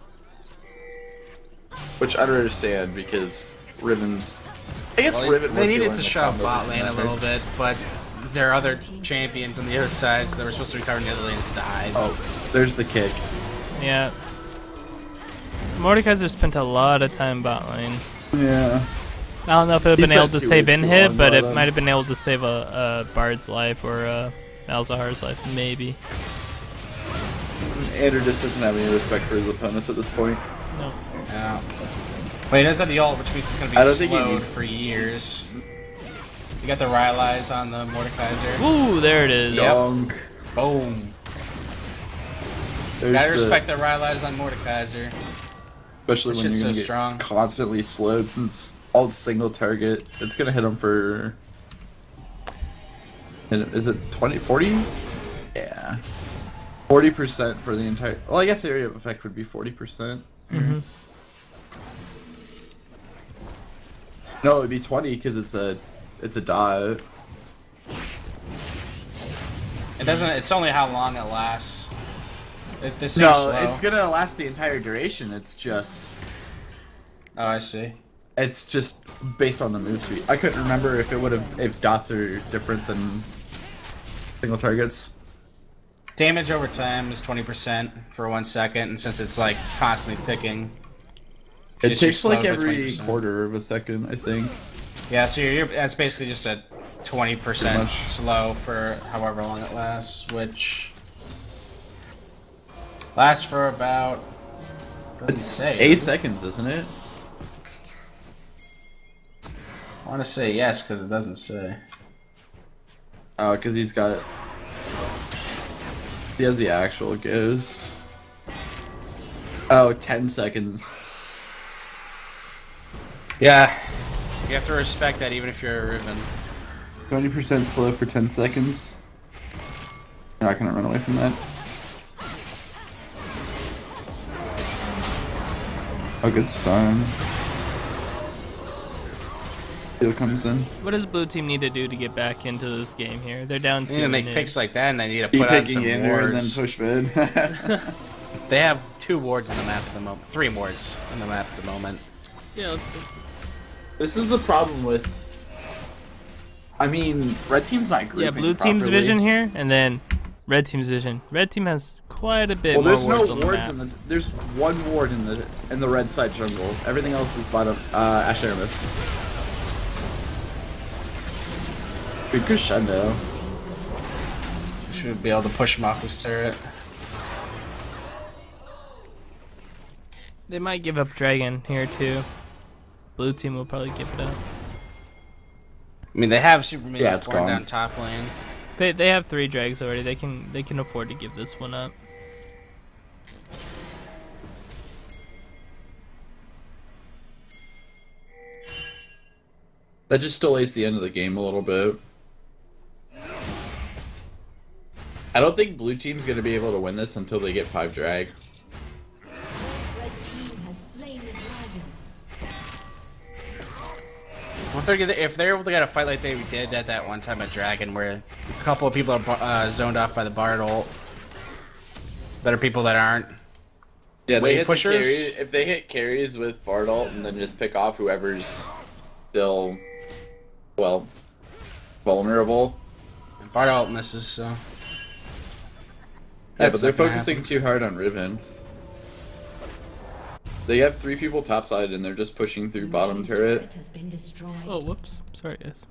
which I don't understand because Riven's. I guess Well, Riven. they was needed healing to the shove combos bot as lane a method. little bit, but their other champions on the other side, so they were supposed to be covering the other lanes, died. Oh, there's the kick. Yeah. Mordekaiser spent a lot of time bot lane. Yeah. I don't know if it would have He's been able had to 2 save waves in too hit, long, but it but, might have been able to save a Bard's life or a Malzahar's life, maybe. Andrew just doesn't have any respect for his opponents at this point. No. Yeah. Wait, he does have the ult, which means he's gonna I be don't think he slowed needs- for years. You got the Rylai's on the Mordekaiser. Ooh, there it is. Yep. Donk. Boom. There's Gotta the- respect the Rylai's on Mordekaiser. Especially This when shit's you're so gonna get strong. constantly slowed since all single target. It's gonna hit him for. And is it 20, 40? Yeah. 40% for the entire. Well, I guess area of effect would be 40%. Mhm. No, it would be 20 because it's a dot. It doesn't. It's only how long it lasts. This seems No, slow. it's gonna last the entire duration. It's just Oh, I see. based on the move speed. I couldn't remember if dots are different than single targets. Damage over time is 20% for 1 second, and since it's like constantly ticking, It just you're takes like slowed by every 20%. quarter of a second, I think. Yeah, so that's basically just a 20% Pretty much. slow for however long it lasts, which lasts for about. Doesn't It's say. 8 does it? seconds, isn't it? I want to say yes because it doesn't say. Oh, because he has the actual goes. Oh, 10 seconds. Yeah, you have to respect that even if you're a Riven. 20% slow for 10 seconds. You're not gonna run away from that. Oh, good stun. Steel comes in. What does blue team need to do to get back into this game here? They're down They 2 need to make minutes. picks like that, and they need to Keep put out picking some Andrew and then wards. push mid. They have 2 wards in the map at the moment. 3 wards in the map at the moment. Yeah, let's see. This is the problem with. I mean, red team's not grouping Yeah, blue team's properly. vision here, and then red team's vision. Red team has quite a bit Well, more there's no wards on the wards map. There's 1 ward in the red side jungle. Everything else is bottom. Ash Aramis. Good crescendo. Should be able to push him off this turret. They might give up dragon here too. Blue team will probably give it up. I mean, they have super minions Yeah, it's pouring gone. down top lane. They have 3 drags already. They can afford to give this one up. That just delays the end of the game a little bit. I don't think blue team's gonna be able to win this until they get 5 drag. Red team has slain the dragon. Well, if they're able to get a fight like they did at that one time at Dragon, where a couple of people are zoned off by the Bard ult, better people that aren't. Yeah, Wave they hit pushers? The carry, if they hit carries with Bardalt and then just pick off whoever's still, well, vulnerable. Bard ult misses, so. Yeah, That's but they're not gonna focusing happen. too hard on Riven. They have 3 people topside and they're just pushing through bottom turret. Has been destroyed. Oh, whoops. Sorry, guys.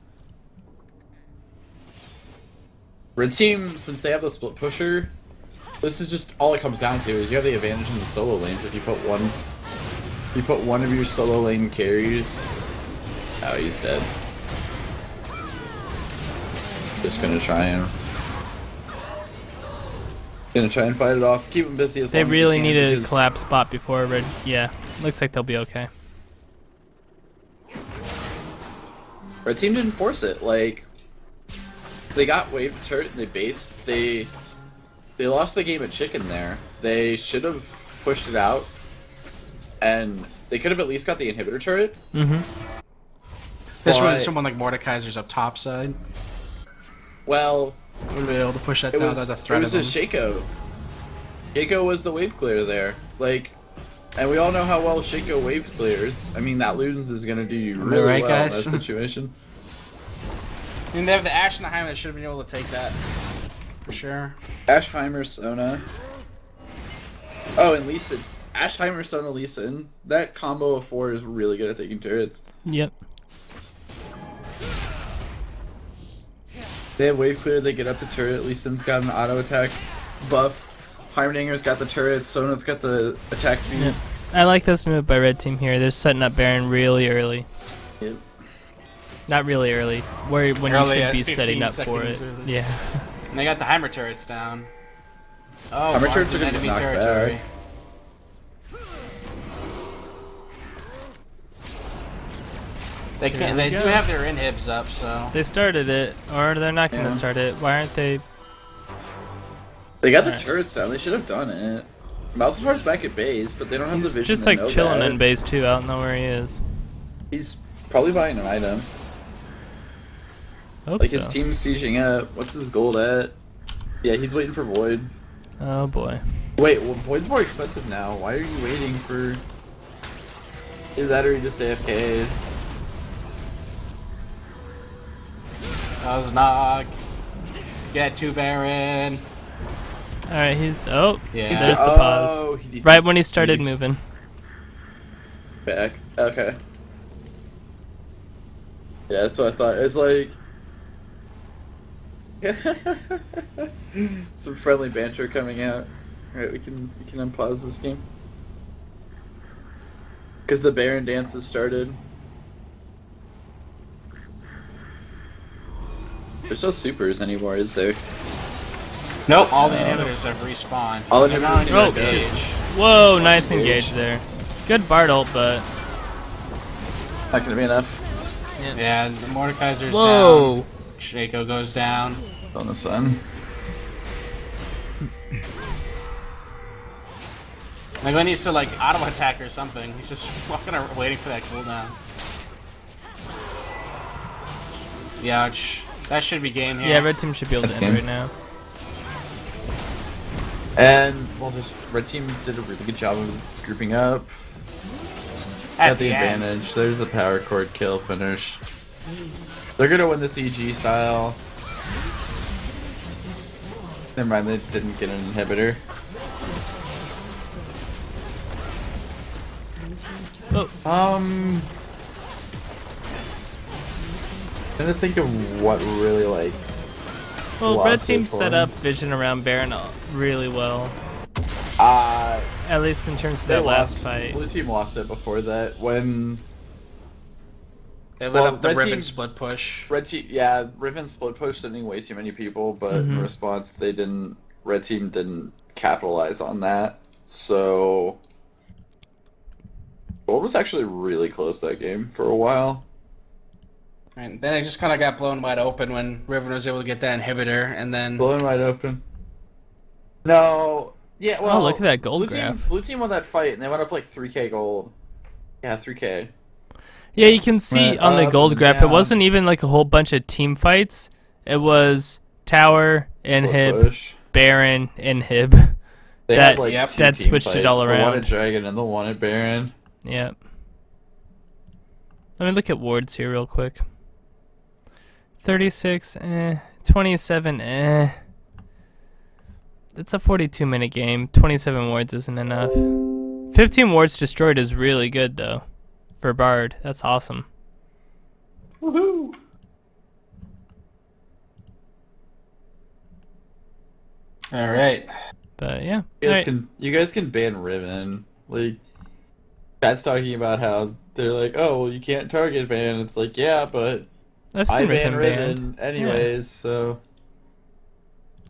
Red team, since they have the split pusher, this is just all it comes down to is you have the advantage in the solo lanes. If you put one of your solo lane carries, oh, he's dead. Just gonna try and fight it off. Keep him busy as They long as really you can, need a because- collapse spot before red. Yeah, looks like they'll be okay. Red team didn't force it. Like, they got wave turret and they based. They lost the game of chicken there. They should have pushed it out, and they could have at least got the inhibitor turret. Mm-hmm. This when But- someone like Mordekaiser's up top side Well, would be able to push that it down was without the it threat was of a them. Shaco. Shaco was the wave clear there. Like, and we all know how well Shaco wave clears. I mean, that Ludens is gonna do you really right, well guys? in that situation. And they have the Ashe and the Heimer that should have been able to take that. For sure. Ashheimer, Sona. Oh, and Lisa. Ashheimer, Sona, Lee Sin. That combo of 4 is really good at taking turrets. Yep. They have wave clear, they get up the turret. Lee Sin's got an auto attacks buff. Heimdinger's got the turret. Sona's got the attack speed. Yep. I like this move by red team here. They're setting up Baron really early. Yep. Not really early, when you Early should at be 15 setting up for it. seconds early. Yeah. And they got the Heimer turrets down. Oh, Heimer Barnes turrets are in gonna get enemy knocked territory. back. They There can't. we They do go. have their inhibs up, so They started it, or they're not going to Yeah. start it. Why aren't they? They got the Alright. turrets down. They should have done it. Malzahar's back at base, but they don't have He's the vision just to like know chilling that. in base too. I don't know where he is. He's probably buying an item. Hope Like so. his team's sieging up. What's his gold at? Yeah, he's waiting for Void. Oh boy. Wait, well, Void's more expensive now. Why are you waiting for? Is that or he just AFK? Nuznog. Get to Baron. All right, he's Yeah. There's the pause. Oh, he Right when he started moving. back. Okay. Yeah, that's what I thought. It's like some friendly banter coming out. All right, we can unpause this game because the Baron dance has started. There's no supers anymore, is there? Nope. All the inhibitors have respawned. All They're inhibitors not came gonna back up. engage. Whoa, nice engage. engage there. Good Bard ult, but Not gonna be enough Yeah, the Mordekaiser's whoa. down. Shaco goes down. on the sun. Like when needs to like auto attack or something. He's just walking around waiting for that cooldown. Youch. That should be game here. Yeah, red team should be able That's to end game. right now. And well, just red team did a really good job of grouping up. At Got the end. advantage. There's the power chord kill finish. They're gonna win the CG style. Never mind, they didn't get an inhibitor. Oh, Trying to think of what really like. well, lost red it team for set him. up vision around Baron really well. Uh At least in terms of they that last lost. fight. Blue team lost it before that when They lit Well, up the red ribbon team- split push. red team. Yeah, Riven split push sending way too many people, but in Mhm. response, they didn't. Red team didn't capitalize on that. So Gold was actually really close that game for a while. And then it just kind of got blown wide open when Riven was able to get that inhibitor, and then Blowing wide open. No. Yeah, well, Oh, look at that gold blue graph. Team, blue team won that fight, and they went up like 3k gold. Yeah, 3k. Yeah, you can see Went on the up gold and graph, it down. wasn't even like a whole bunch of team fights. It was Tower, Inhib, Push. Baron, Inhib. They that- had like yep, two that team switched it all fights, The one around. at Dragon and the one at Baron. Yep. Let me look at wards here real quick. 36, 27, It's a 42-minute game. 27 wards isn't enough. 15 wards destroyed is really good, though. For Bard. That's awesome. Woohoo! all right. But, yeah. You guys can ban Riven. Like, Chat's talking about how they're like, oh, well, you can't target ban. It's like, yeah, but I've I seen ban Riven Riven banned. anyways, so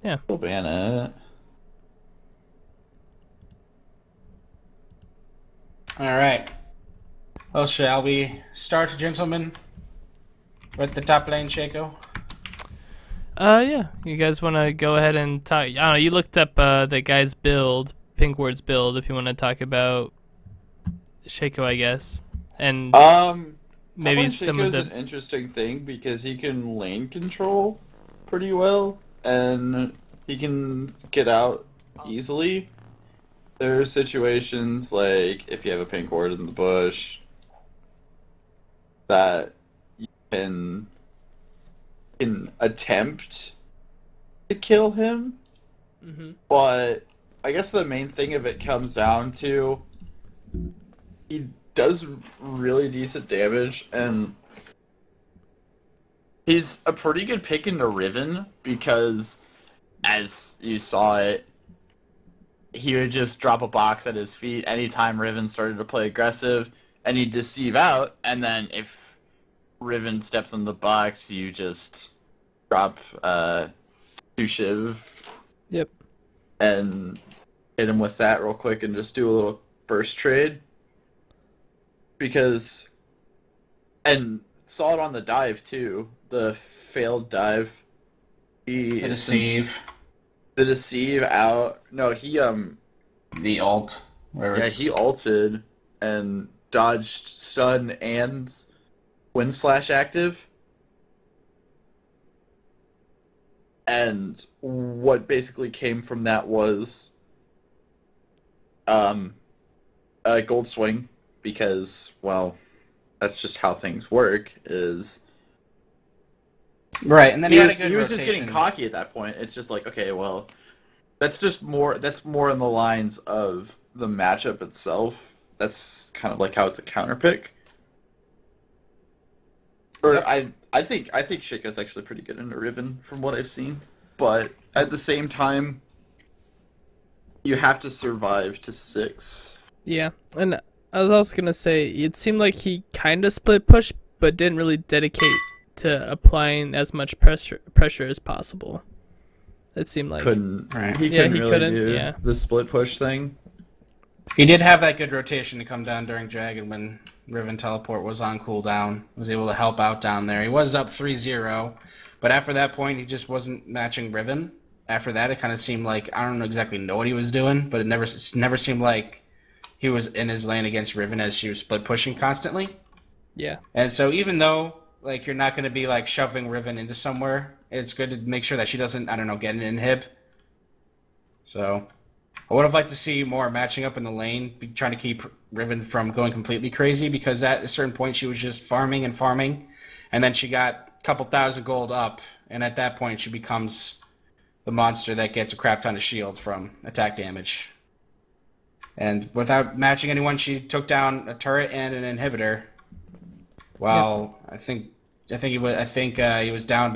Yeah. still ban it. All right. Well, shall we start, gentlemen? With the top lane, Shaco. Yeah. You guys want to go ahead and talk? I don't know. You looked up the guy's build, Pinkward's build, if you want to talk about Shaco, I guess. And maybe Maybe some of is an the. interesting thing because he can lane control pretty well, and he can get out easily. There are situations like if you have a pink ward in the bush that you can attempt to kill him, Mhm. but I guess the main thing of it comes down to he does really decent damage, and he's a pretty good pick into Riven because, as you saw it, he would just drop a box at his feet anytime Riven started to play aggressive, and he'd deceive out, and then if Riven steps in the box, you just drop two Shiv. Yep. And hit him with that real quick and just do a little burst trade. Because, and saw it on the dive too, the failed dive. The deceive. The deceive out. No, he The ult. he ulted and dodged stun and wind slash active. And what basically came from that was a gold swing, because, well, that's just how things work, is... Right, and then he was just getting cocky at that point. It's just like, okay, well, that's more in the lines of the matchup itself. That's kind of like how it's a counter pick. Or Yep. I think Sheikah's actually pretty good in Riven from what I've seen, but at the same time, you have to survive to 6. Yeah, and I was also gonna say it seemed like he kind of split push, but didn't really dedicate to applying as much pressure as possible. It seemed like Couldn't Right. he Yeah, couldn't he really couldn't, do yeah. the split push thing. He did have that good rotation to come down during Dragon when Riven Teleport was on cooldown. Was able to help out down there. He was up 3-0, but after that point, he just wasn't matching Riven. After that, it kind of seemed like, I don't exactly know what he was doing, but it never seemed like he was in his lane against Riven as she was split pushing constantly. yeah, And so even though like you're not going to be like shoving Riven into somewhere, it's good to make sure that she doesn't, I don't know, get an inhib. So I would have liked to see more matching up in the lane, trying to keep Riven from going completely crazy, because at a certain point she was just farming and farming, and then she got a couple thousand gold up, and at that point she becomes the monster that gets a crap ton of shield from attack damage. And without matching anyone, she took down a turret and an inhibitor. Well, Sheikah was down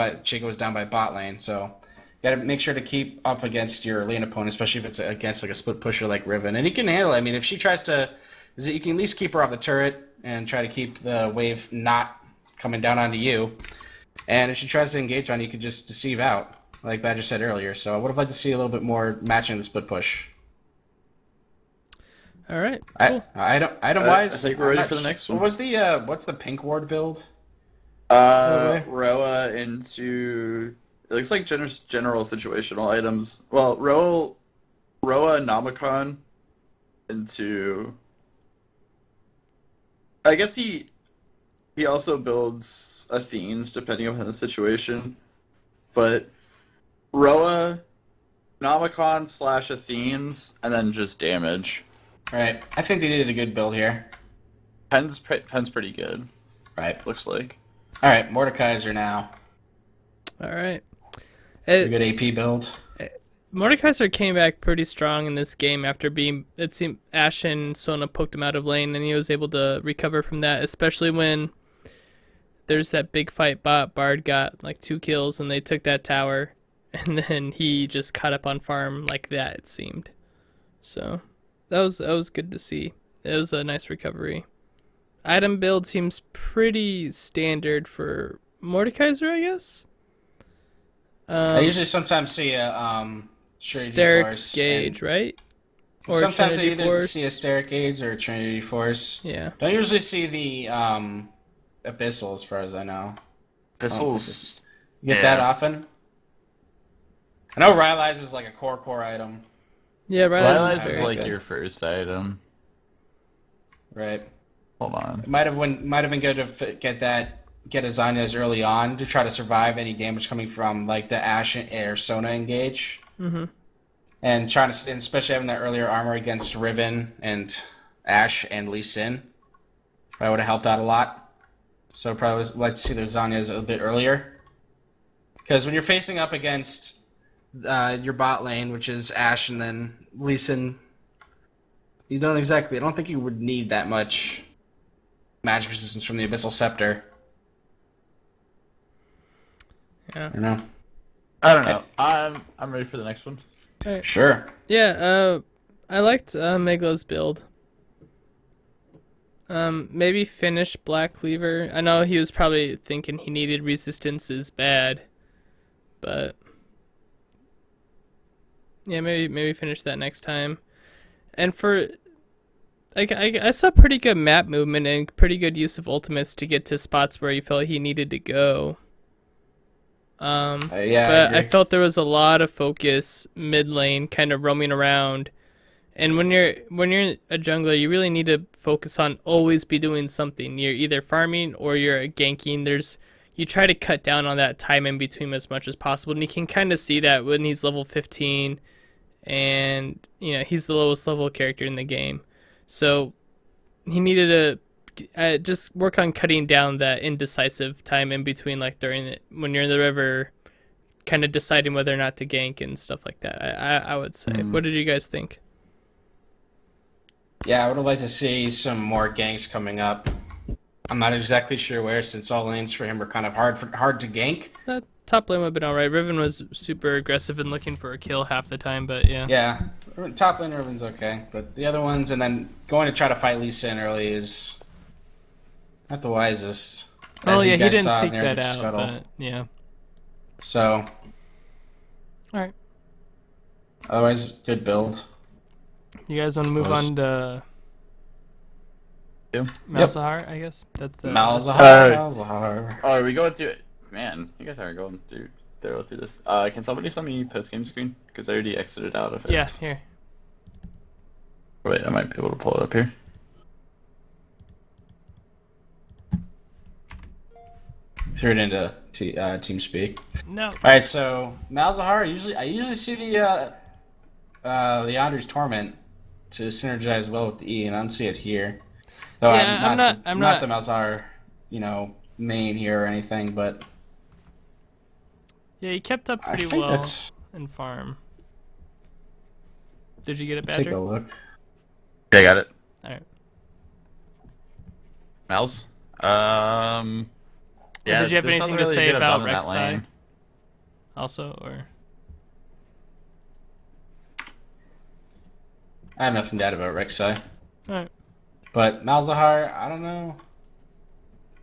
by bot lane, so you gotta make sure to keep up against your lane opponent, especially if it's against like a split pusher like Riven. And you can handle it. I mean, if she tries to, you can at least keep her off the turret and try to keep the wave not coming down onto you. And if she tries to engage on you, you could just deceive out, like Badger said earlier. So I would have liked to see a little bit more matching the split push. all right, cool. Item wise, I think we're ready for the next one. What was the what's the pink ward build? Roa into... It looks like general situational items. Well, Roa Nomicon into... I guess he also builds Athenes, depending on the situation. But Roa, Nomicon / Athenes, and then just damage. Right. I think they did a good build here. Pen's pretty good, Right. looks like. All right, Mordekaiser now. All right. A good AP build. Mordekaiser came back pretty strong in this game after being, it seemed Ashe and Sona poked him out of lane, and he was able to recover from that, especially when there's that big fight bot. Bard got like 2 kills and they took that tower, and then he just caught up on farm like that, it seemed. So that was good to see. It was a nice recovery. Item build seems pretty standard for Mordekaiser, I guess. I usually sometimes see a Trinity Steric's Force. Gauge, right? Or Sometimes I Trinity either Force. see a Steric Gauge or a Trinity Force. Yeah. Don't usually see the Abyssal, as far as I know. Pistols. You get that often? I know Rylai's is like a core item. Yeah, Rylai's Rylai's is very like good. your first item. Right. Hold on. It might have been good to get a Zanyas early on to try to survive any damage coming from like the Ashe or Sona engage. Mm-hmm. And trying to, and especially having that earlier armor against Riven and Ashe and Lee Sin, that would have helped out a lot. So probably would like to see those Zanyas a bit earlier, because when you're facing up against your bot lane, which is Ashe and then Lee Sin, you don't exactly. I don't think you would need that much magic resistance from the Abyssal Scepter. Yeah. You know. I don't know. I'm ready for the next one. Sure. Yeah, I liked Megla's build. Maybe finish Black Cleaver. I know he was probably thinking he needed resistances bad, but yeah, maybe finish that next time. And for I saw pretty good map movement and pretty good use of ultimates to get to spots where he felt he needed to go. Yeah, But I I felt there was a lot of focus mid lane, kind of roaming around. And when you're a jungler, you really need to focus on always be doing something. You're either farming or you're ganking. You try to cut down on that time in between as much as possible, and you can kind of see that when he's level 15, and he's the lowest level character in the game. So he needed to just work on cutting down that indecisive time in between, like when you're in the river, kind of deciding whether or not to gank and stuff like that. I would say. What did you guys think? Yeah, I would have liked to see some more ganks coming up. I'm not exactly sure where, since all lanes for him were kind of hard to gank. That top lane would have been alright. Riven was super aggressive and looking for a kill half the time, but yeah. Yeah, top lane Riven's okay, but the other ones, and then going to try to fight Lee Sin early is not the wisest. Oh as you yeah, he guys didn't saw in seek the that Epic out, Scuttle. but yeah. So, Alright. otherwise, good build. You guys want to move on to Yeah. Malzahar, I guess? That's the Malzahar. Oh, are we going through it? Man, you guys aren't going through this. Can somebody send me post game screen? Because I already exited out of it. Yeah, here. Wait, I might be able to pull it up here. Threw it into TeamSpeak. No. All right, so Malzahar. I usually see the Leandri's Torment to synergize well with the E, and I don't see it here. Though Yeah, I'm not the Malzahar, main here or anything, but Yeah, he kept up I pretty think well that's. in farm. Did you get it, Take Badger? a look. Yeah, I got it. Alright. Mouse. Did you have there's anything nothing to really say good I've about done in that Rek'Sai? lane. Also, or I have nothing to add about Rek'Sai. alright. But Malzahar, I don't know.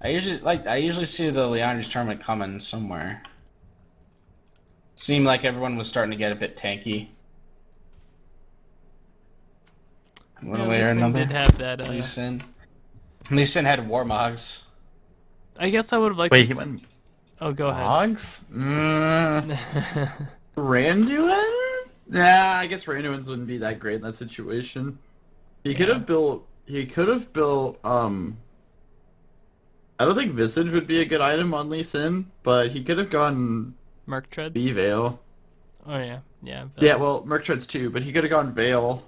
I usually see the Leandri's Tournament coming somewhere. Seemed like everyone was starting to get a bit tanky. One way or Lee Sin another. did have that. Lee Sin had Warmogs. I guess I would have liked Wait, to he see... went Oh, go ahead. Hogs? Randuin? Nah, I guess Randuin's wouldn't be that great in that situation. He could have built. I don't think Visage would be a good item on Lee Sin, but he could have gone Merc Treads? Veil. Oh, yeah. Yeah. Yeah, well, Merc Treads too, but he could have gone Veil.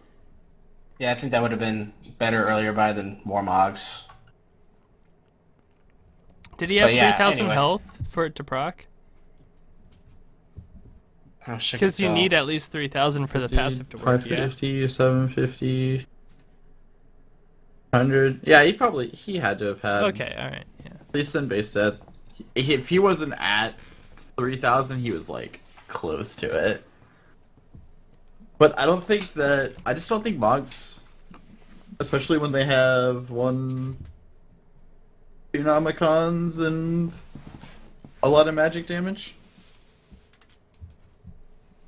Yeah, I think that would have been better earlier by than Warmogs. Did he have But yeah, 3,000 anyway. health for it to proc? Oh, shit, Because you so- need at least 3,000 for the passive to work, yeah. 550, 750, 100. Yeah, he had to have had. Okay, alright, yeah. At least in base stats. If he wasn't at 3,000, he was like close to it. But I just don't think Mogs, especially when they have two Nomicons and a lot of magic damage.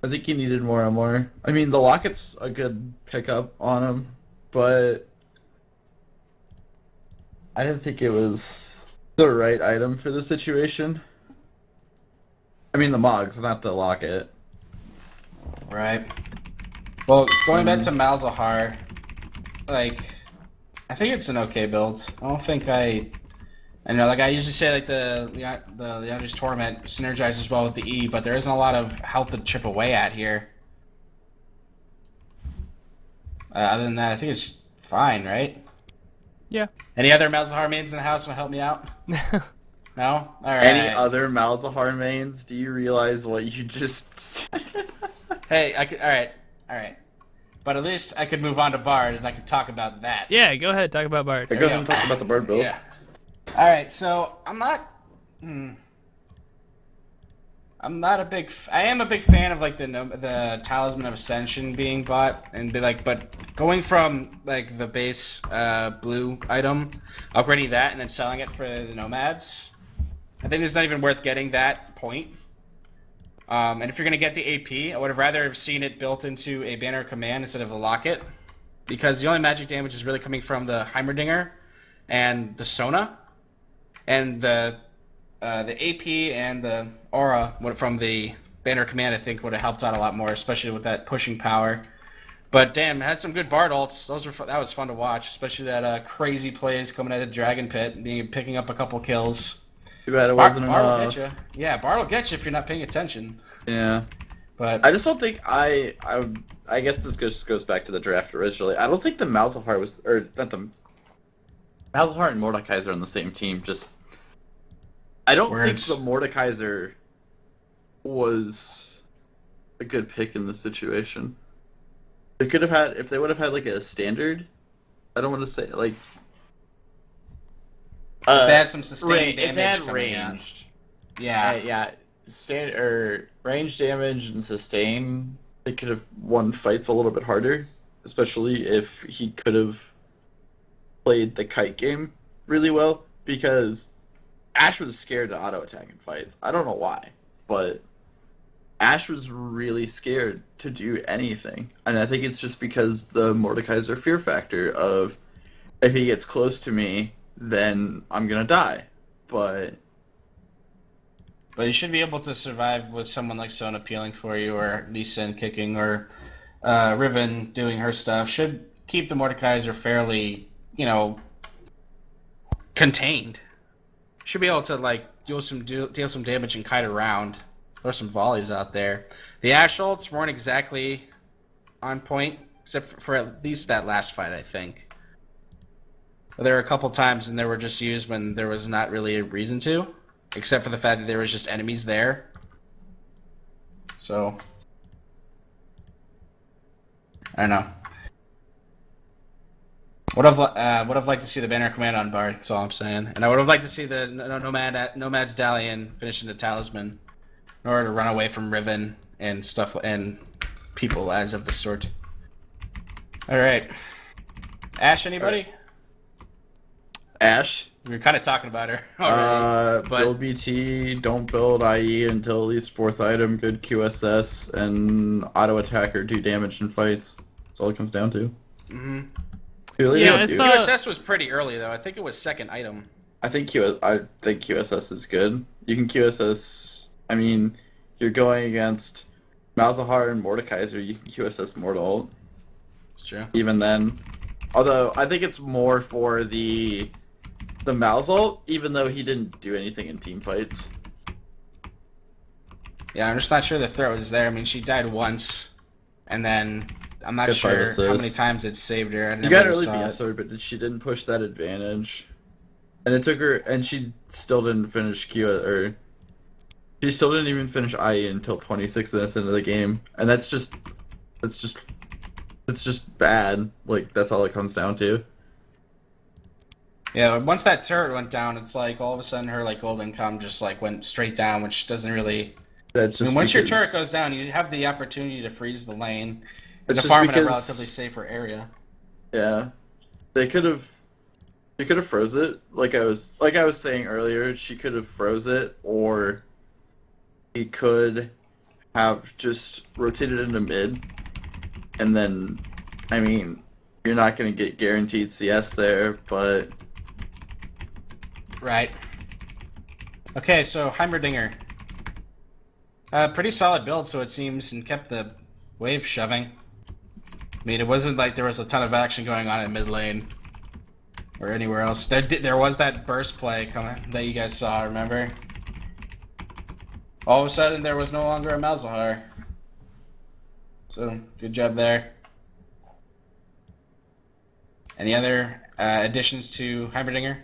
I think he needed more and more. I mean, the Locket's a good pickup on him, but I didn't think it was the right item for the situation. I mean, the Mogs, not the Locket. Right. Well, going back to Malzahar, I think it's an okay build. I don't think I usually say the Leandri's Torment synergizes well with the E, but there isn't a lot of health to chip away at here. Other than that, I think it's fine, right? Yeah. Any other Malzahar mains in the house want to help me out? No? All right. Any other Malzahar mains? Do you realize what you just said? Hey, all right. but at least I could move on to Bard and I could talk about that. Yeah, go ahead. Talk about Bard. Go ahead and talk about the Bard build. Yeah. All right, so I'm not a big. I am a big fan of like the Talisman of Ascension being bought and be like, but going from like the base blue item, upgrading that and then selling it for the nomads, I think it's not even worth getting that point. And if you're gonna get the AP, I would have rather have seen it built into a banner command instead of the locket, because the only magic damage is really coming from the Heimerdinger and the Sona, and the AP and the Aura from the banner command I think would have helped out a lot more, especially with that pushing power. But damn, it had some good Bard ults. That was fun to watch, especially that crazy plays coming out of the Dragon Pit, picking up a couple kills. Too bad it wasn't Bard will enough. get you. Yeah, Bard will get you if you're not paying attention. Yeah. But I just don't think I guess this goes back to the draft originally. I don't think the Malzahar was, or not the Malzahar and Mordekaiser on the same team. Just I don't Words. think the Mordekaiser was a good pick in this situation. They could have had, if they would have had like a standard. I don't want to say like. if they had some sustained if damage they had coming out. ranged, Yeah. yeah, standard or range damage and sustain, they could have won fights a little bit harder, especially if he could have played the kite game really well, because Ash was scared to auto attack in fights. I don't know why, but Ash was really scared to do anything, and I think it's just because the Mordekaiser fear factor of, if he gets close to me, then I'm gonna die. But But you should be able to survive with someone like Sona peeling for you, or Lee Sin kicking, or Riven doing her stuff. Should keep the Mordekaiser fairly, contained. Should be able to like deal some damage and kite around. Throw some volleys out there. The Ash ults weren't exactly on point, except for at least that last fight, I think. There were a couple times and they were just used when there was not really a reason to, except for the fact that there was just enemies there. So, I don't know. Would have liked to see the banner command on Bard. That's all I'm saying. And I would have liked to see the Nomad's Dalian finishing the talisman in order to run away from Riven and stuff and people as of the sort. All right, Ash. Anybody? Ash, We were kind of talking about her already. But- build BT, don't build IE until at least 4th item, good QSS, and auto attack or do damage in fights. That's all it comes down to. Mm-hmm. Really Yeah, don't I do- saw- QSS was pretty early though. I think it was second item. I think QSS is good. You can QSS. I mean, you're going against Malzahar and Mordekaiser. You can QSS Mortal. It's true. Even then, although I think it's more for the Malzalt, even though he didn't do anything in team fights. Yeah, I'm just not sure the threat was there. I mean, she died once, and then I'm not Good five sure how many assists. times it saved her. I You never got early saw it. BS her, but she didn't push that advantage, and it took her, and she still didn't finish or she still didn't even finish IE until 26 minutes into the game, and it's just bad. Like, that's all it comes down to. Yeah, once that turret went down, it's like all of a sudden her like gold income just like went straight down, which doesn't really. That's I just mean, once your because- turret goes down, you have the opportunity to freeze the lane and It's to just farm in a because- relatively safer area. Yeah, they could have. She could have froze it, like I was saying earlier. She could have froze it, or he could have just rotated into mid, and then, I mean, you're not going to get guaranteed CS there, but Right. Okay, so Heimerdinger. Pretty solid build, so it seems, and kept the wave shoving. I mean, it wasn't like there was a ton of action going on in mid lane or anywhere else. There was that burst play coming that you guys saw, remember? All of a sudden, there was no longer a Malzahar. So, good job there. Any other additions to Heimerdinger?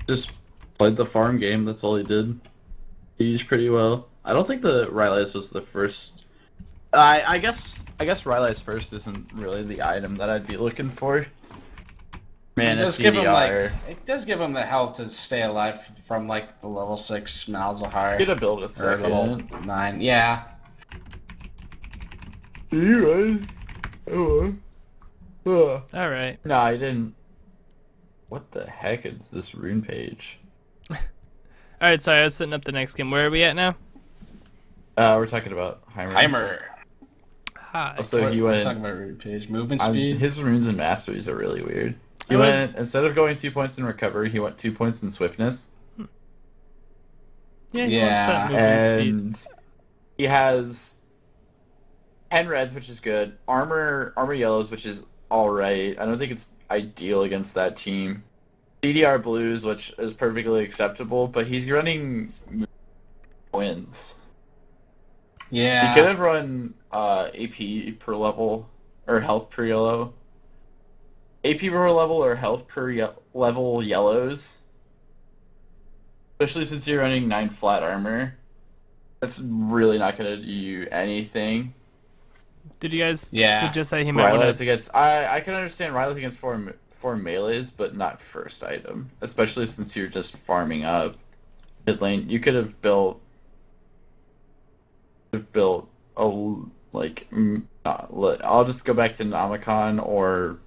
just played the farm game. That's all he did. He used pretty well. I don't think the Rylai's was the first I guess Rylai's first isn't really the item that I'd be looking for. Man, It a does give him CDR. it does give him the health to stay alive from like the level 6 Malzahar. Get a build with Or level second. 9. Yeah. You guys. All right. No, I didn't. What the heck is this rune page? All right. Sorry, I was setting up the next game. Where are we at now? We're talking about Heimer. Heimer. Hi. So he We're went. talking about root page. Movement speed. His runes and masteries are really weird. He I went instead of going 2 points in recovery, he went 2 points in swiftness, Yeah. He wants that Yeah, movement speed. and he has 10 reds, which is good. Armor yellows, which is all right. I don't think it's ideal against that team. CDR blues, which is perfectly acceptable, but he's running wins. Yeah. He could have run AP per level or health per yellow. AP per level or health per level yellows. Especially since you're running 9 flat armor. That's really not going to do you anything. Did you guys Yeah. suggest that he might want Rylai's to? against. I can understand Rylai's against four melees, but not first item. Especially since you're just farming up mid lane. You could have built. A like. I'll just go back to Namicon or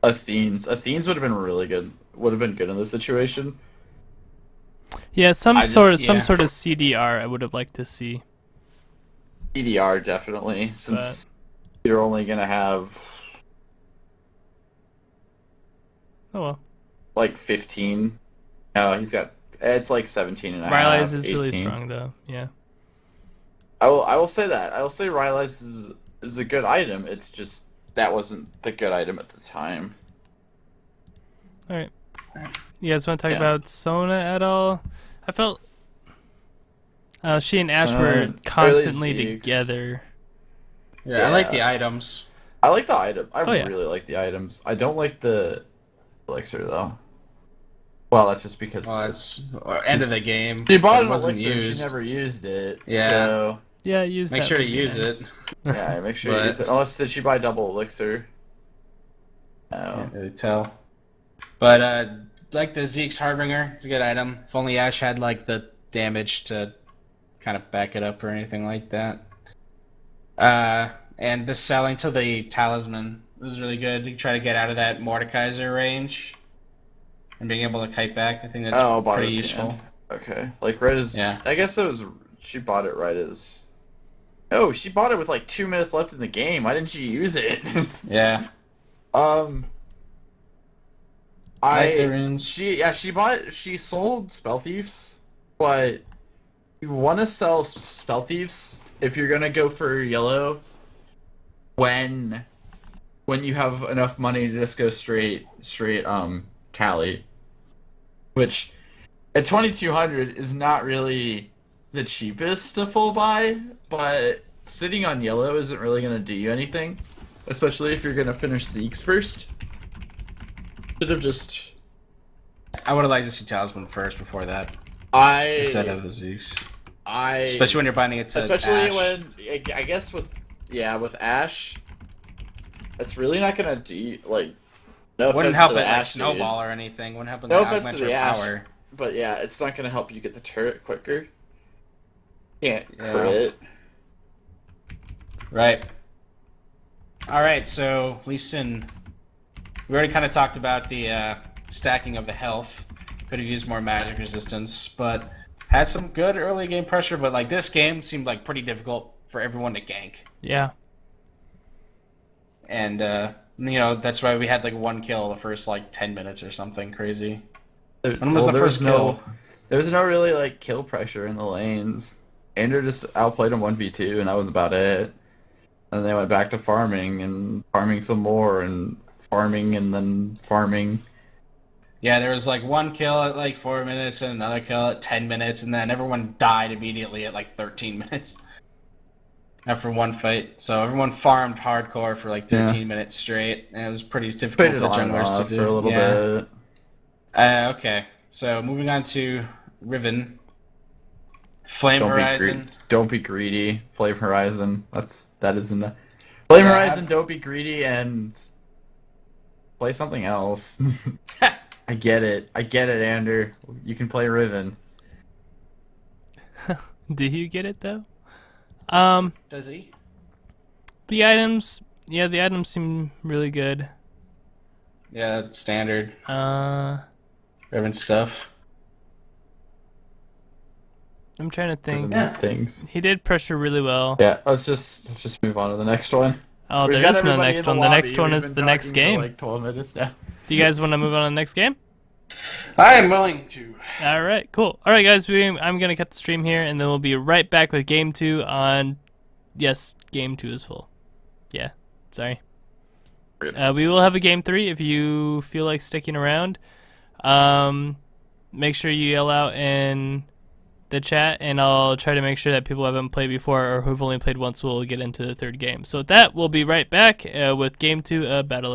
Athenes. Athenes would have been really good. Would have been good in this situation. Yeah, some I sort just- of yeah. CDR. I would have liked to see. EDR definitely, since you're only gonna have Oh well. like 15. No, he's got. It's like 17 and a half. Rylai's is really 18. strong though. Yeah. I will say that. I will say Rylai's is a good item. It's just that wasn't the good item at the time. All right. You guys want to talk Yeah. about Sona at all? I felt she and Ash were early constantly Zeeks. together. Yeah, I like the Yeah. items. I like the item. I Oh, yeah. really like the items. I don't like the elixir though. Well, that's just because Well, it's end of the game. she bought It an wasn't elixir. used. She never used it. Yeah. So Yeah, use Make that sure to would be use nice. it. yeah, make sure you But- use it. Unless did she buy double elixir? No. Can't really tell. But like the Zeke's Harbinger, it's a good item. If only Ash had like the damage to kind of back it up or anything like that. And the selling to the talisman was really good to try to get out of that Mordekaiser range and being able to kite back. I think that's Oh, bought pretty it at the useful. end. Okay, like right as Yeah. I guess it was. She bought it right as. Oh, she bought it with like 2 minutes left in the game. Why didn't she use it? Yeah. Like the runes. She sold Spell Thieves, but you want to sell Spell Thieves if you're gonna go for yellow when you have enough money to just go straight Tally, which at 2200 is not really the cheapest to full buy, but sitting on yellow isn't really gonna do you anything, especially if you're gonna finish Zeke's first. Should have just. I would have liked to see Talisman first before that instead of the Zeke's. Especially when you're binding it to Especially Ash. when I guess with Ash, it's really not gonna do like. No Wouldn't offense help to it the like Ash, dude, snowball or anything. Wouldn't help in No the offense to augment the your Ash. power. but yeah, it's not gonna help you get the turret quicker. Can't Yeah. crit. Right. Alright, so Lee Sin. We already kind of talked about the stacking of the health. Could have used more magic resistance, but had some good early game pressure. But like this game seemed like pretty difficult for everyone to gank. Yeah. And, that's why we had like one kill the first like 10 minutes or something crazy. When was the there first kill? There was no really like kill pressure in the lanes. Andrew just outplayed him 1v2, and that was about it. And they went back to farming and farming some more and farming and then farming. Yeah, there was like one kill at like 4 minutes and another kill at 10 minutes, and then everyone died immediately at like 13 minutes after one fight. So everyone farmed hardcore for like 13 minutes straight, and it was pretty difficult Played for it the on and junglers to off do. for a little bit. Okay, so moving on to Riven. Flame Don't Horizon. don't be greedy. Flame Horizon. That is enough. Flame Yeah. Horizon, don't be greedy, and play something else. I get it, Ander. You can play Riven. Do you get it though? Does he? The items, yeah, the items seem really good. Yeah, standard I'm Riven stuff. trying to think. Yeah. Things. He did pressure really well. Yeah, let's just move on to the next one. Oh, We've there got is no everybody next in one. The lobby. next one We've is been the next talking for game. like 12 minutes now. Do you guys want to move on to the next game? I am willing to. All right, cool. All right, guys, I'm gonna cut the stream here, and then we'll be right back with game 2 on. Yes, game 2 is full. Yeah, sorry. We will have a game 3 if you feel like sticking around. Make sure you yell out in the chat, and I'll try to make sure that people who haven't played before or who've only played once will get into the third game. So with that, we'll be right back with game 2 of Battle of